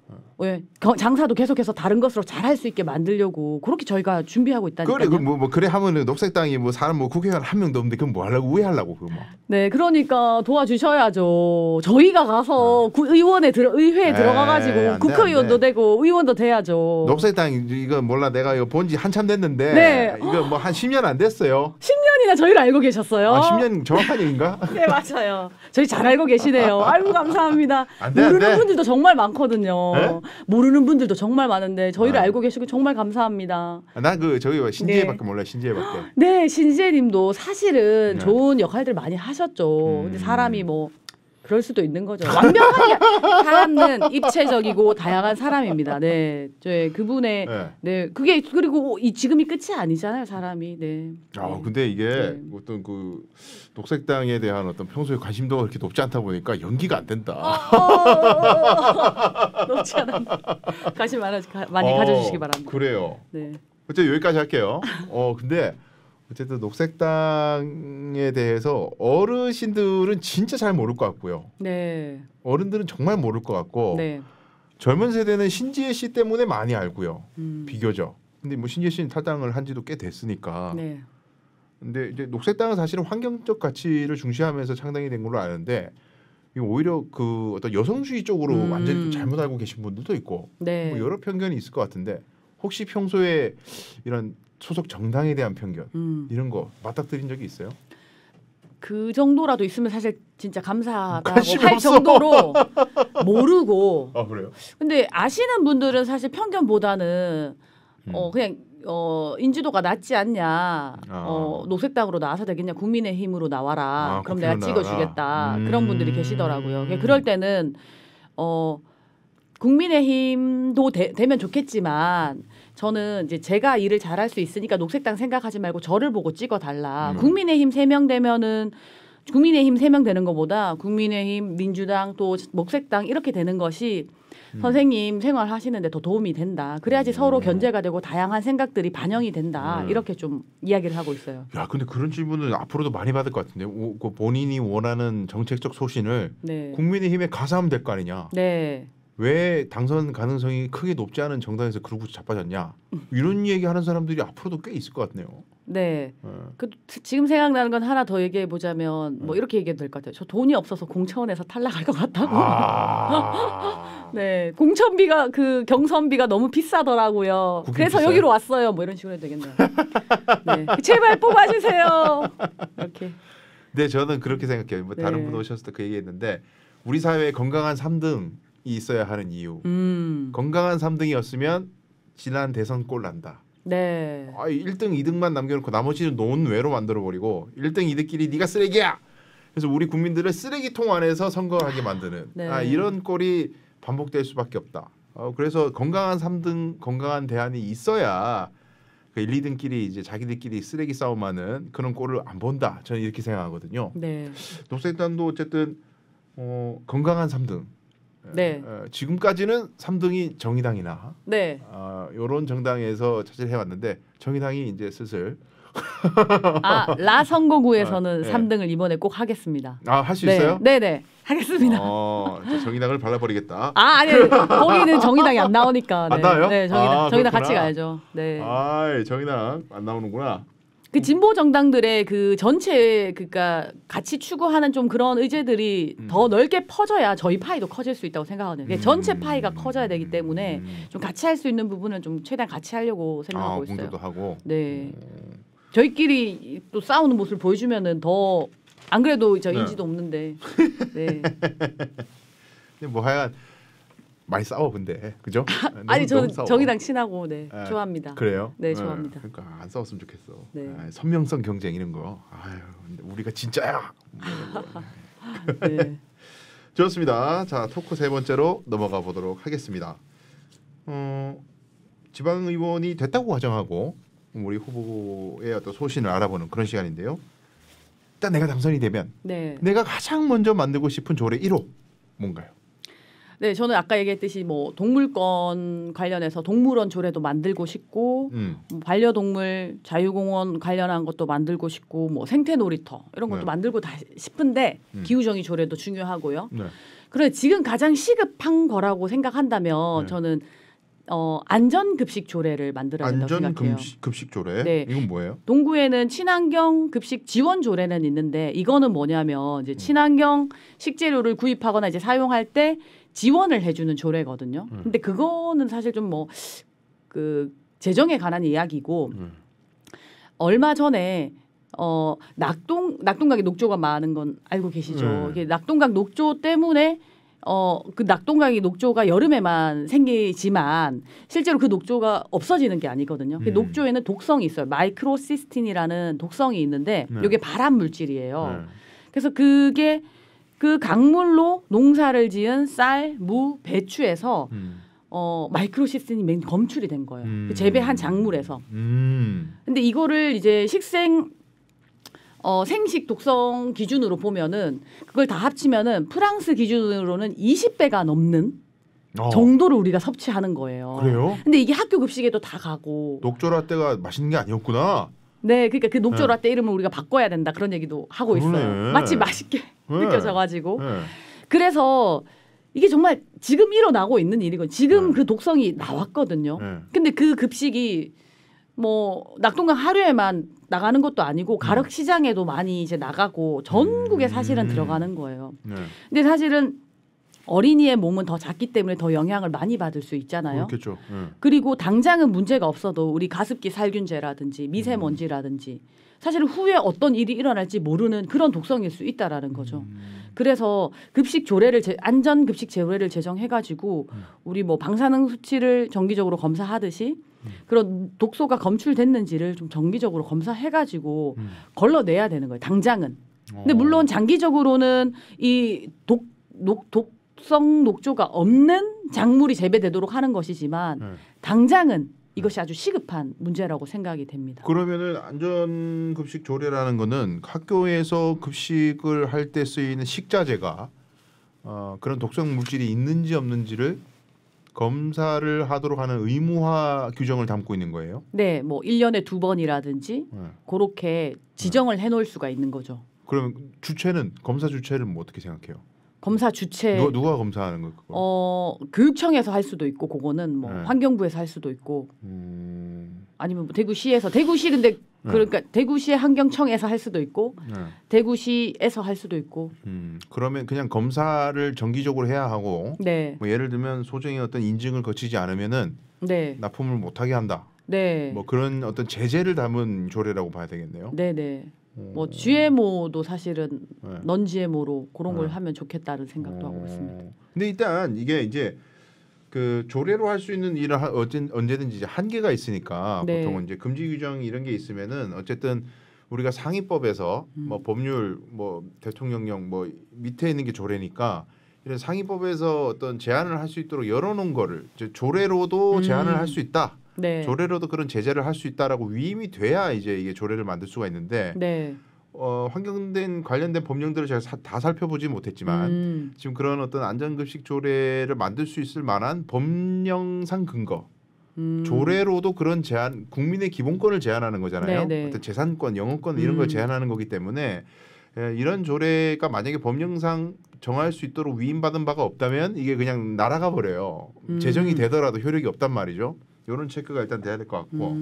장사도 계속해서 다른 것으로 잘할 수 있게 만들려고 그렇게 저희가 준비하고 있다니까요. 그래 뭐 그래 하면은 녹색당이 뭐 사람 뭐 국회의원 한 명도 없는데 그럼 뭐 하려고 왜 하려고 그거 뭐. 네, 그러니까 도와주셔야죠. 저희가 가서 의회에 들어가가지고 국회의원도 되고 의원도 돼야죠. 녹색당 이거 몰라 내가 이거 본지 한참 됐는데 네. 이거 뭐 한 10년 안 됐어요. 10년이나 저희를 알고 계셨어요? 10년 정확한 얘기인가? 네, 맞아요. 저희 잘 알고 계시네요. 아이고 감사합니다. 안 돼, 모르는 안 돼. 분들도 정말 많거든요. 네? 모르는 분들도 정말 많은데 저희를 알고 계시고 정말 감사합니다. 난 그 저기 신지혜밖에 몰라 신지혜밖에. 네, 신지혜님도 사실은 네. 좋은 역할들 많이 하셨죠. 근데 사람이 뭐 그럴 수도 있는 거죠. 완벽한 사람은 입체적이고 다양한 사람입니다. 네, 저희 그분의 네 그게 그리고 지금이 끝이 아니잖아요, 사람이. 네. 근데 이게 어떤 그 녹색당에 대한 어떤 평소에 관심도가 그렇게 높지 않다 보니까 연기가 안 된다. 높지 않아. 관심 많이 가져주시기 바랍니다. 그래요. 네. 어쨌든 여기까지 할게요. 근데 어쨌든 녹색당에 대해서 어르신들은 진짜 잘 모를 것 같고요. 네. 어른들은 정말 모를 것 같고 네. 젊은 세대는 신지혜 씨 때문에 많이 알고요. 비교적. 근데 뭐 신지혜 씨는 탈당을 한지도 꽤 됐으니까. 네. 근데 이제 녹색당은 사실은 환경적 가치를 중시하면서 창당이 된 걸로 아는데 이거 오히려 그 어떤 여성주의 쪽으로 완전히 좀 잘못 알고 계신 분들도 있고 네. 뭐 여러 편견이 있을 것 같은데 혹시 평소에 이런 소속 정당에 대한 편견 이런 거 맞닥뜨린 적이 있어요? 그 정도라도 있으면 사실 진짜 감사하다고 관심이 할 없어. 정도로 모르고. 그래요? 근데 아시는 분들은 사실 편견보다는 그냥 인지도가 낮지 않냐. 녹색당으로 나와서 되겠냐. 국민의힘으로 나와라. 그럼 내가 찍어주겠다. 그런 분들이 계시더라고요. 그럴 때는 국민의힘도 되면 좋겠지만 저는 이제 제가 일을 잘할 수 있으니까 녹색당 생각하지 말고 저를 보고 찍어달라. 국민의힘 3명 되면은 국민의힘 3명 되는 것보다 국민의힘, 민주당 또 녹색당 이렇게 되는 것이 선생님 생활하시는데 더 도움이 된다. 그래야지 서로 견제가 되고 다양한 생각들이 반영이 된다. 이렇게 좀 이야기를 하고 있어요. 야, 근데 그런 질문은 앞으로도 많이 받을 것 같은데 그 본인이 원하는 정책적 소신을 네. 국민의힘에 가서 하면 될 거 아니냐. 네. 왜 당선 가능성이 크게 높지 않은 정당에서 그러고 자빠졌냐. 이런 얘기하는 사람들이 앞으로도 꽤 있을 것 같네요. 네. 지금 생각나는 건 하나 더 얘기해 보자면 뭐 이렇게 얘기해도 될 것 같아요. 저 돈이 없어서 공천에서 탈락할 것 같다고. 네, 공천비가 그 경선비가 너무 비싸더라고요. 그래서 비싸요? 여기로 왔어요. 뭐 이런 식으로 해도 되겠네요. 네, 제발 뽑아주세요. 이렇게. 네, 저는 그렇게 생각해요. 뭐 다른 네. 분 오셨을 때 그 얘기했는데 우리 사회에 건강한 3등이 있어야 하는 이유. 건강한 3등이었으면 지난 대선 꼴 난다. 네. 1등, 2등만 남겨놓고 나머지는 논외로 만들어버리고 1등, 2등끼리 네가 쓰레기야. 그래서 우리 국민들을 쓰레기통 안에서 선거하게 만드는 네. 이런 꼴이 반복될 수밖에 없다. 그래서 건강한 3등, 건강한 대안이 있어야 그 1, 2등끼리 이제 자기들끼리 쓰레기 싸움하는 그런 꼴을 안 본다. 저는 이렇게 생각하거든요. 네. 녹색당도 어쨌든 건강한 3등. 네. 지금까지는 3등이 정의당이나 네. 이런 정당에서 차지해 왔는데 정의당이 이제 슬슬 라 선거구에서는 네. 3등을 이번에 꼭 하겠습니다. 할 수 네. 있어요? 네네. 하겠습니다. 정의당을 발라버리겠다. 아니 거기는 정의당이 안 나오니까. 네. 안 나와요? 네, 정의당 그렇구나. 같이 가야죠. 네. 정의당 안 나오는구나. 그 진보 정당들의 그 전체 그러니까 같이 추구하는 좀 그런 의제들이 더 넓게 퍼져야 저희 파이도 커질 수 있다고 생각하거든요. 전체 파이가 커져야 되기 때문에 좀 같이 할 수 있는 부분은 좀 최대한 같이 하려고 생각하고 있어요. 공조도 하고. 네. 저희끼리 또 싸우는 모습을 보여주면은 더 안 그래도 저 네. 인지도 없는데. 네. 근데 뭐 하여간 많이 싸워 근데 그죠? 아니 저는 너무 싸워. 정의당 친하고 네 좋아합니다. 그래요? 네, 좋아합니다. 그러니까 안 싸웠으면 좋겠어. 네. 선명성 경쟁 이런 거. 근데 우리가 진짜야. 네. 좋습니다. 자 토크 세 번째로 넘어가 보도록 하겠습니다. 지방의원이 됐다고 가정하고 우리 후보의 어떤 소신을 알아보는 그런 시간인데요. 일단 내가 당선이 되면 네. 내가 가장 먼저 만들고 싶은 조례 1호 뭔가요? 네, 저는 아까 얘기했듯이 뭐 동물권 관련해서 동물원 조례도 만들고 싶고 뭐 반려동물 자유공원 관련한 것도 만들고 싶고 뭐 생태놀이터 이런 것도 네. 만들고 다 싶은데 기후정의 조례도 중요하고요. 네. 그런데 지금 가장 시급한 거라고 생각한다면 네. 저는 안전급식 조례를 만들어야 된다고 생각해요. 안전급식 조례? 네. 이건 뭐예요? 동구에는 친환경 급식 지원 조례는 있는데 이거는 뭐냐면 이제 친환경 식재료를 구입하거나 이제 사용할 때 지원을 해주는 조례거든요. 근데 그거는 사실 좀 뭐 그 재정에 관한 이야기고 얼마 전에 낙동강에 녹조가 많은 건 알고 계시죠? 이게 낙동강 녹조 때문에 그 낙동강이 녹조가 여름에만 생기지만 실제로 그 녹조가 없어지는 게 아니거든요. 그 녹조에는 독성이 있어요. 마이크로시스틴이라는 독성이 있는데 이게 발암 물질이에요. 그래서 그게 그 강물로 농사를 지은 쌀, 무, 배추에서 마이크로시스틴이 맨 검출이 된 거예요. 그 재배한 작물에서. 근데 이거를 이제 생식 독성 기준으로 보면은 그걸 다 합치면은 프랑스 기준으로는 20배가 넘는 정도를 우리가 섭취하는 거예요. 그래요? 근데 이게 학교 급식에도 다 가고. 녹조라떼가 맛있는 게 아니었구나. 네, 그러니까 그 녹조라떼 이름을 우리가 바꿔야 된다 그런 얘기도 하고 있어요. 마치 맛있게 느껴져가지고. 그래서 이게 정말 지금 일어나고 있는 일이고 지금 그 독성이 나왔거든요. 근데 그 급식이 뭐 낙동강 하류에만 나가는 것도 아니고 가락 시장에도 많이 이제 나가고 전국에 사실은 들어가는 거예요. 근데 사실은 어린이의 몸은 더 작기 때문에 더 영향을 많이 받을 수 있잖아요. 그렇겠죠. 그리고 당장은 문제가 없어도 우리 가습기 살균제라든지 미세먼지라든지 사실 후에 어떤 일이 일어날지 모르는 그런 독성일 수 있다라는 거죠. 그래서 급식 조례를 안전 급식 조례를 제정해가지고 우리 뭐 방사능 수치를 정기적으로 검사하듯이 그런 독소가 검출됐는지를 좀 정기적으로 검사해가지고 걸러내야 되는 거예요. 당장은. 근데 물론 장기적으로는 이 독성 녹조가 없는 작물이 재배되도록 하는 것이지만 당장은 이것이 아주 시급한 문제라고 생각이 됩니다. 그러면은 안전급식 조례라는 거는 학교에서 급식을 할 때 쓰이는 식자재가 그런 독성 물질이 있는지 없는지를 검사를 하도록 하는 의무화 규정을 담고 있는 거예요? 네, 뭐 1년에 2번이라든지 그렇게 지정을 해놓을 수가 있는 거죠. 그러면 검사 주체는 뭐 어떻게 생각해요? 검사 주체 누가 검사하는 거 그거? 교육청에서 할 수도 있고 그거는 뭐 환경부에서 할 수도 있고 아니면 뭐 대구시에서 근데 그러니까 대구시의 환경청에서 할 수도 있고 대구시에서 할 수도 있고 그러면 그냥 검사를 정기적으로 해야 하고 네. 뭐 예를 들면 소정의 어떤 인증을 거치지 않으면은 네. 납품을 못하게 한다. 네. 뭐 그런 어떤 제재를 담은 조례라고 봐야 되겠네요. 네네. 뭐 GMO도 사실은 넌 GMO로 그런 걸 하면 좋겠다는 생각도 하고 있습니다. 근데 일단 이게 이제 그 조례로 할 수 있는 일은 언제든지 이제 한계가 있으니까 네. 보통은 이제 금지 규정 이런 게 있으면은 어쨌든 우리가 상위법에서 뭐 법률 뭐 대통령령 뭐 밑에 있는 게 조례니까 이런 상위법에서 어떤 제한을 할 수 있도록 열어놓은 거를 이제 조례로도 제한을 할 수 있다. 네. 조례로도 그런 제재를 할 수 있다라고 위임이 돼야 이제 이게 조례를 만들 수가 있는데 네. 환경된 관련된 법령들을 제가 다 살펴보지 못했지만 지금 그런 어떤 안전급식 조례를 만들 수 있을 만한 법령상 근거 조례로도 그런 제한 국민의 기본권을 제한하는 거잖아요. 네네. 어떤 재산권, 영어권 이런 걸 제한하는 거기 때문에 이런 조례가 만약에 법령상 정할 수 있도록 위임받은 바가 없다면 이게 그냥 날아가 버려요. 제정이 되더라도 효력이 없단 말이죠. 이런 체크가 일단 돼야 될 것 같고.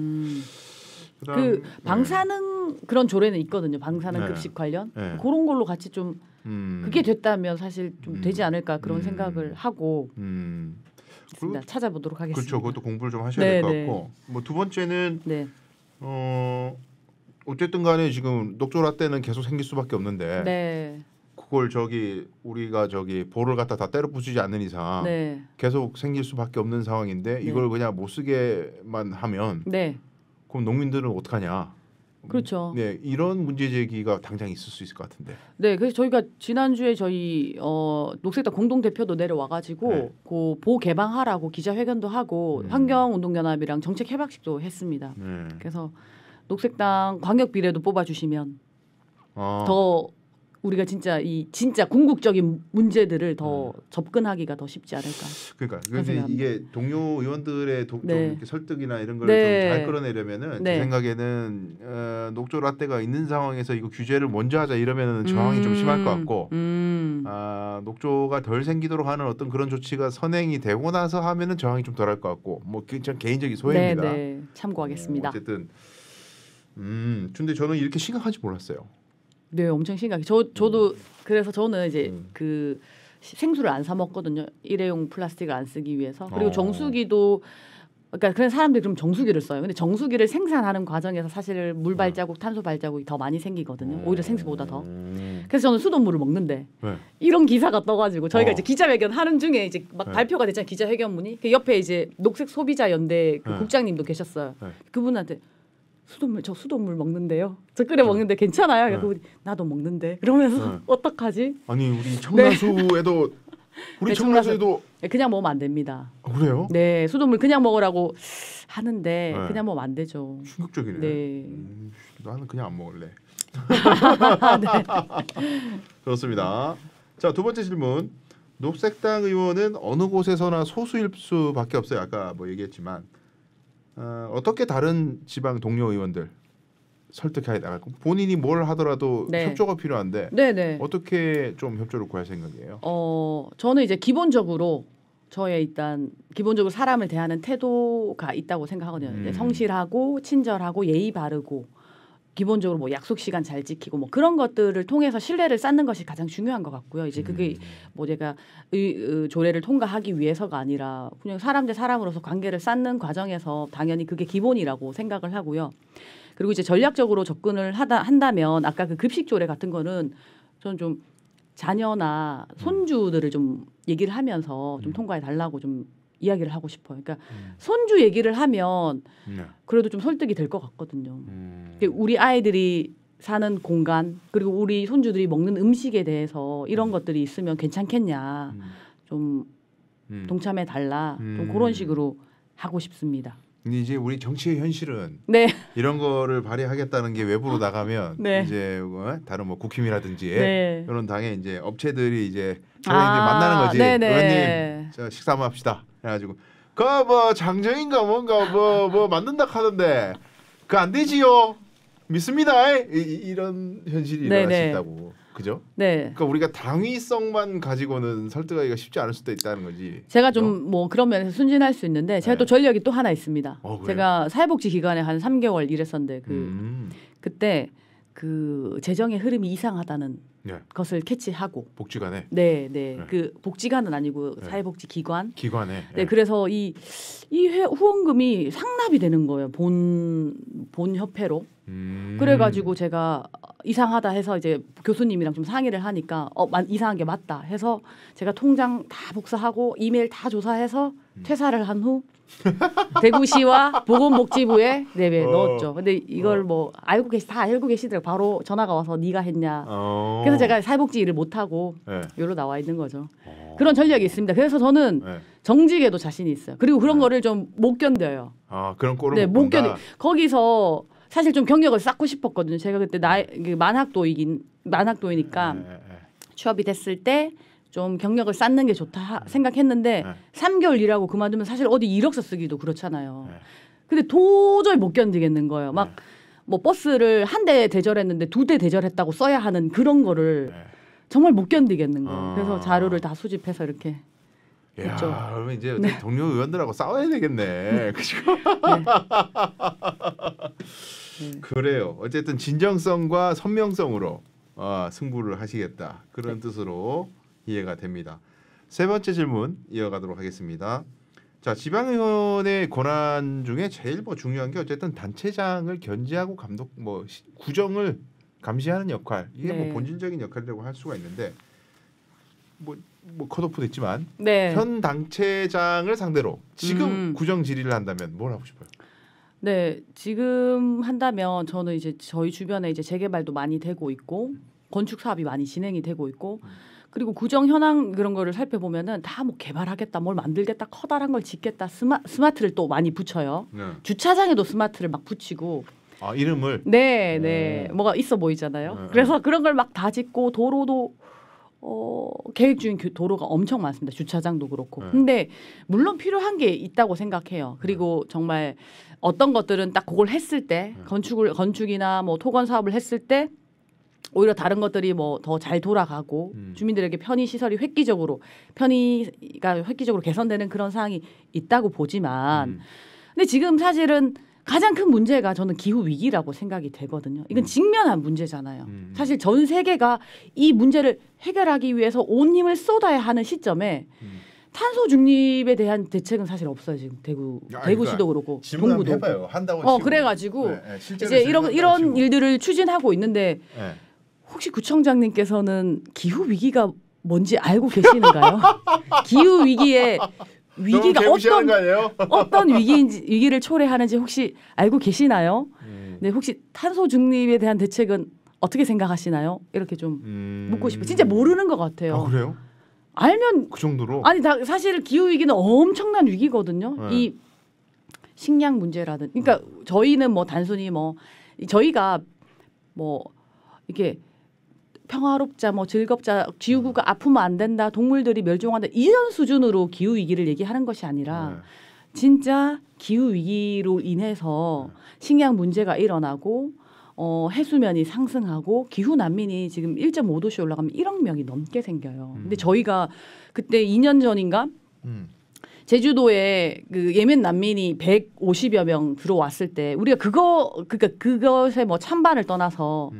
그다음, 그 방사능 그런 조례는 있거든요. 방사능 네. 급식 관련 네. 그런 걸로 같이 좀 그게 됐다면 사실 좀 되지 않을까 그런 생각을 하고 있습니다. 찾아보도록 하겠습니다. 그렇죠. 그것도 공부를 좀 하셔야 네, 될 것 네. 같고. 뭐 두 번째는 네. 어쨌든 간에 지금 녹조라떼는 계속 생길 수밖에 없는데 네. 그걸 우리가 볼을 갖다 다 때려 부수지 않는 이상 네. 계속 생길 수밖에 없는 상황인데 이걸 그냥 못 쓰게만 하면 네. 그럼 농민들은 어떡하냐? 그렇죠. 네, 이런 문제 제기가 당장 있을 수 있을 것 같은데. 네, 그래서 저희가 지난주에 저희 녹색당 공동 대표도 내려와가지고 네. 그 보 개방하라고 기자회견도 하고 환경운동연합이랑 정책 해박식도 했습니다. 네. 그래서 녹색당 광역 비례도 뽑아주시면 아, 더 우리가 진짜 궁극적인 문제들을 더 접근하기가 더 쉽지 않을까. 그러니까 근데 이게 동료 의원들의 좀 네. 이렇게 설득이나 이런 걸 좀 네. 잘 끌어내려면은 네. 제 생각에는 녹조 라떼가 있는 상황에서 이거 규제를 먼저 하자 이러면은 저항이 좀 심할 것 같고 녹조가 덜 생기도록 하는 어떤 그런 조치가 선행이 되고 나서 하면은 저항이 좀 덜할 것 같고 뭐 전 개인적인 소회입니다. 네, 네. 참고하겠습니다. 어쨌든 근데 저는 이렇게 심각한지 몰랐어요. 네, 엄청 심각해. 저도 그래서 저는 이제 그 생수를 안 사 먹거든요. 일회용 플라스틱을 안 쓰기 위해서. 그리고 정수기도 그러니까 그런 사람들이 그럼 정수기를 써요. 근데 정수기를 생산하는 과정에서 사실 물 발자국, 탄소 발자국이 더 많이 생기거든요. 오히려 생수보다 더. 그래서 저는 수돗물을 먹는데 이런 기사가 떠가지고 저희가 이제 기자회견 하는 중에 이제 막 발표가 됐잖아요. 기자회견문이. 그 옆에 이제 녹색 소비자 연대 그 국장님도 계셨어요. 그분한테 저 수돗물 먹는데요. 저 끓여 먹는데 괜찮아요. 그분이 나도 먹는데. 그러면서 어떡하지? 아니 우리 청라수에도 우리 네, 청라수에도 그냥 먹으면 안 됩니다. 그래요? 네, 수돗물 그냥 먹으라고 하는데 그냥 먹으면 안 되죠. 충격적이네. 네. 나는 그냥 안 먹을래. 그렇습니다. 자, 두 번째 질문. 녹색당 의원은 어느 곳에서나 소수일 수밖에 없어요. 아까 뭐 얘기했지만 어떻게 다른 지방 동료 의원들 설득해야 나갈고 본인이 뭘 하더라도 협조가 필요한데 어떻게 좀 협조를 구할 생각이에요? 저는 이제 기본적으로 기본적으로 사람을 대하는 태도가 있다고 생각하거든요. 성실하고 친절하고 예의 바르고 기본적으로 뭐 약속 시간 잘 지키고 뭐 그런 것들을 통해서 신뢰를 쌓는 것이 가장 중요한 것 같고요. 이제 그게 뭐 제가 조례를 통과하기 위해서가 아니라 그냥 사람 대 사람으로서 관계를 쌓는 과정에서 당연히 그게 기본이라고 생각을 하고요. 그리고 이제 전략적으로 접근을 한다면 아까 그 급식 조례 같은 거는 저는 좀 자녀나 손주들을 좀 얘기를 하면서 좀 통과해 달라고 좀 이야기를 하고 싶어요. 그러니까 손주 얘기를 하면 그래도 좀 설득이 될 것 같거든요. 우리 아이들이 사는 공간 그리고 우리 손주들이 먹는 음식에 대해서 이런 것들이 있으면 괜찮겠냐. 좀 동참해 달라. 좀 그런 식으로 하고 싶습니다. 근데 이제 우리 정치의 현실은 이런 거를 발휘하겠다는 게 외부로 나가면 이제 다른 뭐 국힘이라든지 이런 당의 이제 업체들이 이제 만나는 거지. 의원님, 저 식사 한번 합시다. 그래가지고 그 뭐 장정인가 뭔가 뭐 만든다 하던데 그 안 되지요. 믿습니다. 이런 현실이 일어날 수 있다고. 그죠? 네. 그러니까 우리가 당위성만 가지고는 설득하기가 쉽지 않을 수도 있다는 거지. 제가 좀 뭐 그런 면에서 순진할 수 있는데 제가 또 전력이 또 하나 있습니다. 제가 사회복지 기관에 한 3개월 일했었는데 그때 그 재정의 흐름이 이상하다는 것을 캐치하고 복지관에 그 복지관은 아니고 사회복지 기관에 네, 그래서 이 후원금이 상납이 되는 거예요. 본 협회로. 그래가지고 제가 이상하다 해서 이제 교수님이랑 좀 상의를 하니까 이상한 게 맞다 해서 제가 통장 다 복사하고 이메일 다 조사해서 퇴사를 한 후 대구시와 보건복지부에 넣었죠. 근데 이걸 뭐 다 알고 계시더라고요. 바로 전화가 와서 네가 했냐. 그래서 제가 사회복지 일을 못 하고 여기로 나와 있는 거죠. 그런 전략이 있습니다. 그래서 저는 네. 정직에도 자신이 있어요. 그리고 그런 거를 좀 못 견뎌요. 아 그런 꼴을 네, 못 못 견뎌. 본다. 거기서 사실 좀 경력을 쌓고 싶었거든요. 제가 그때 만학도이니까 네. 취업이 됐을 때 좀 경력을 쌓는 게 좋다 생각했는데 3개월 일하고 그만두면 사실 어디 이력서 쓰기도 그렇잖아요. 네. 근데 도저히 못 견디겠는 거예요. 막 뭐 버스를 한 대 대절했는데 2대 대절했다고 써야 하는 그런 거를 정말 못 견디겠는 거예요. 그래서 자료를 다 수집해서 이렇게 했죠. 야, 그러면 이제 동료 의원들하고 싸워야 되겠네. 그죠? 네. 그래요. 어쨌든 진정성과 선명성으로 승부를 하시겠다. 그런 뜻으로 이해가 됩니다. 세 번째 질문 이어가도록 하겠습니다. 자, 지방의원의 권한 중에 제일 중요한 게 어쨌든 단체장을 견제하고 감독 구정을 감시하는 역할. 이게 네. 본질적인 역할이라고 할 수가 있는데 뭐 컷오프 됐지만 네. 현 당체장을 상대로 지금 구정 질의를 한다면 뭘 하고 싶어요? 네, 지금 한다면 저는 이제 저희 주변에 이제 재개발도 많이 되고 있고 건축 사업이 많이 진행이 되고 있고 그리고 구정 현황 그런 거를 살펴보면은 다 뭐 개발하겠다, 뭘 만들겠다, 커다란 걸 짓겠다, 스마트를 또 많이 붙여요. 네. 주차장에도 스마트를 막 붙이고. 아 이름을. 네, 뭐가 있어 보이잖아요. 그래서 그런 걸 막 다 짓고 도로도 계획 중인 도로가 엄청 많습니다. 주차장도 그렇고. 근데 물론 필요한 게 있다고 생각해요. 그리고 정말 어떤 것들은 딱 그걸 했을 때 건축이나 뭐 토건 사업을 했을 때 오히려 다른 것들이 뭐 더 잘 돌아가고 주민들에게 편의 시설이 편의가 획기적으로 개선되는 그런 사항이 있다고 보지만 근데 지금 사실은 가장 큰 문제가 저는 기후 위기라고 생각이 되거든요. 이건 직면한 문제잖아요. 사실 전 세계가 이 문제를 해결하기 위해서 온 힘을 쏟아야 하는 시점에 탄소 중립에 대한 대책은 사실 없어요. 지금 대구시도 그렇고 동구도 해봐요. 한다고 치고. 그래가지고 네, 이제 이런 일들을 추진하고 있는데 네. 혹시 구청장님께서는 기후 위기가 뭔지 알고 계시는가요? 기후 위기의 위기가 어떤 위기를 초래하는지 혹시 알고 계시나요? 네, 혹시 탄소 중립에 대한 대책은 어떻게 생각하시나요? 이렇게 좀 묻고 싶어요. 진짜 모르는 것 같아요. 아, 그래요? 알면 그 정도로? 아니 사실 기후 위기는 엄청난 위기거든요. 이 식량 문제라든 그러니까 저희는 뭐 단순히 저희가 이게 평화롭자 즐겁자 지구가 아프면 안 된다 동물들이 멸종한다 이런 수준으로 기후 위기를 얘기하는 것이 아니라 진짜 기후 위기로 인해서 식량 문제가 일어나고 해수면이 상승하고 기후 난민이 지금 1.5도씨 올라가면 1억 명이 넘게 생겨요. 근데 저희가 그때 2년 전인가 제주도에 그 예멘 난민이 150여 명 들어왔을 때 우리가 그것에 찬반을 떠나서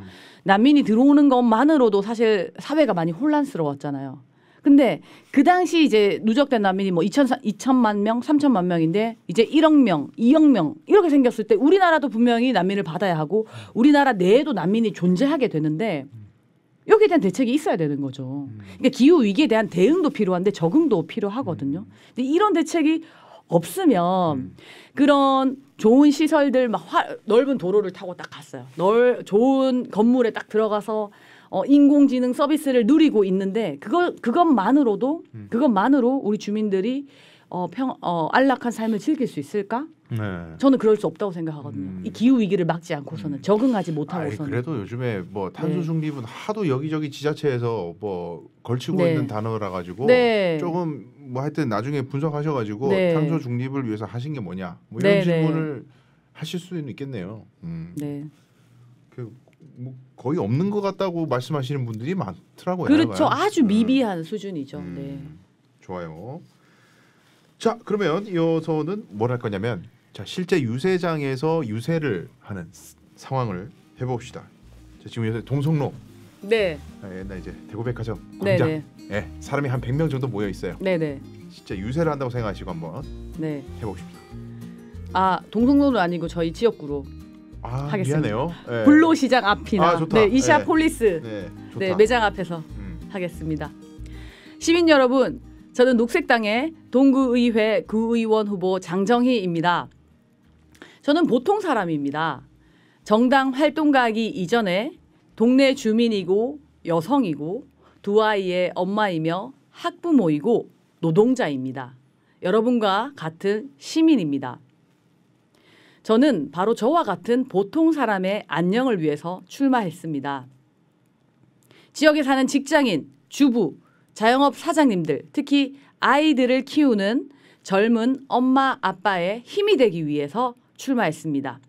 난민이 들어오는 것만으로도 사실 사회가 많이 혼란스러웠잖아요. 근데 그 당시 이제 누적된 난민이 2천만 명, 3천만 명인데 이제 1억 명, 2억 명 이렇게 생겼을 때 우리나라도 분명히 난민을 받아야 하고 우리나라 내에도 난민이 존재하게 되는데 여기에 대한 대책이 있어야 되는 거죠. 그러니까 기후 위기에 대한 대응도 필요한데 적응도 필요하거든요. 근데 이런 대책이 없으면 그런 좋은 시설들 넓은 도로를 타고 딱 갔어요. 좋은 건물에 딱 들어가서 인공지능 서비스를 누리고 있는데 그것만으로 우리 주민들이 안락한 삶을 즐길 수 있을까? 네. 저는 그럴 수 없다고 생각하거든요. 이 기후 위기를 막지 않고서는 적응하지 못하고서는. 그래도 요즘에 탄소 중립은 하도 여기저기 지자체에서 걸치고 있는 단어라 가지고 조금 하여튼 나중에 분석하셔가지고 탄소 중립을 위해서 하신 게 뭐냐 이런 질문을 하실 수는 있겠네요. 네. 거의 없는 것 같다고 말씀하시는 분들이 많더라고요. 그렇죠. 아주 미비한 수준이죠. 네. 좋아요. 자, 그러면 이어서는 뭘 할 거냐면 실제 유세장에서 유세를 하는 상황을 해봅시다. 지금 요새 동성로. 네. 옛날 이제 대구백화점 광장. 네. 사람이 한 100명 정도 모여 있어요. 네네. 진짜 유세를 한다고 생각하시고 한번 해봅시다. 동성로는 아니고 저희 지역구로 하겠습니다. 미안해요. 네. 불로시장 앞이나 이샤폴리스 좋다. 매장 앞에서 하겠습니다. 시민 여러분, 저는 녹색당의 동구의회 구의원 후보 장정희입니다. 저는 보통 사람입니다. 정당 활동가이기 이전에 동네 주민이고 여성이고 두 아이의 엄마이며 학부모이고 노동자입니다. 여러분과 같은 시민입니다. 저는 바로 저와 같은 보통 사람의 안녕을 위해서 출마했습니다. 지역에 사는 직장인, 주부, 자영업 사장님들, 특히 아이들을 키우는 젊은 엄마, 아빠의 힘이 되기 위해서 출마했습니다.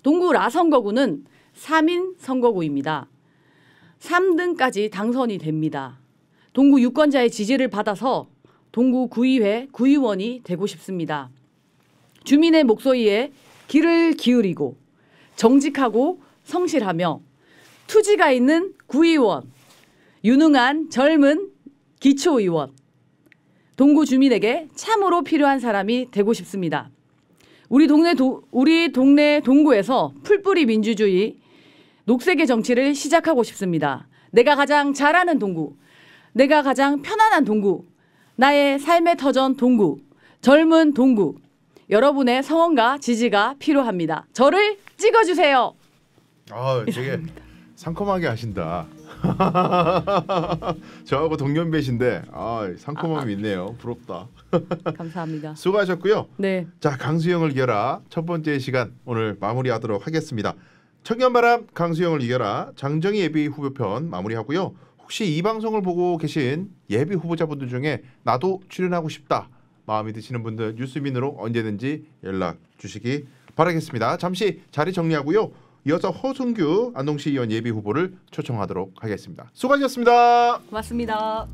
동구 라선거구는 3인 선거구입니다. 3등까지 당선이 됩니다. 동구 유권자의 지지를 받아서 동구 구의회 구의원이 되고 싶습니다. 주민의 목소리에 귀를 기울이고 정직하고 성실하며 투지가 있는 구의원, 유능한 젊은 기초의원, 동구 주민에게 참으로 필요한 사람이 되고 싶습니다. 우리 동네 동구에서 풀뿌리 민주주의, 녹색의 정치를 시작하고 싶습니다. 내가 가장 잘하는 동구, 내가 가장 편안한 동구, 나의 삶의 터전 동구, 젊은 동구, 여러분의 성원과 지지가 필요합니다. 저를 찍어주세요. 되게 상큼하게 하신다. 저하고 동년배신데 상큼함이 있네요. 부럽다. 감사합니다. 수고하셨고요. 네. 자, 강수영을 이겨라 첫 번째 시간 오늘 마무리하도록 하겠습니다. 청년바람 강수영을 이겨라 장정희 예비 후보편 마무리하고요. 혹시 이 방송을 보고 계신 예비 후보자분들 중에 나도 출연하고 싶다 마음이 드시는 분들 뉴스민으로 언제든지 연락 주시기 바라겠습니다. 잠시 자리 정리하고요. 이어서 허순규 안동시 의원 예비 후보를 초청하도록 하겠습니다. 수고하셨습니다. 고맙습니다.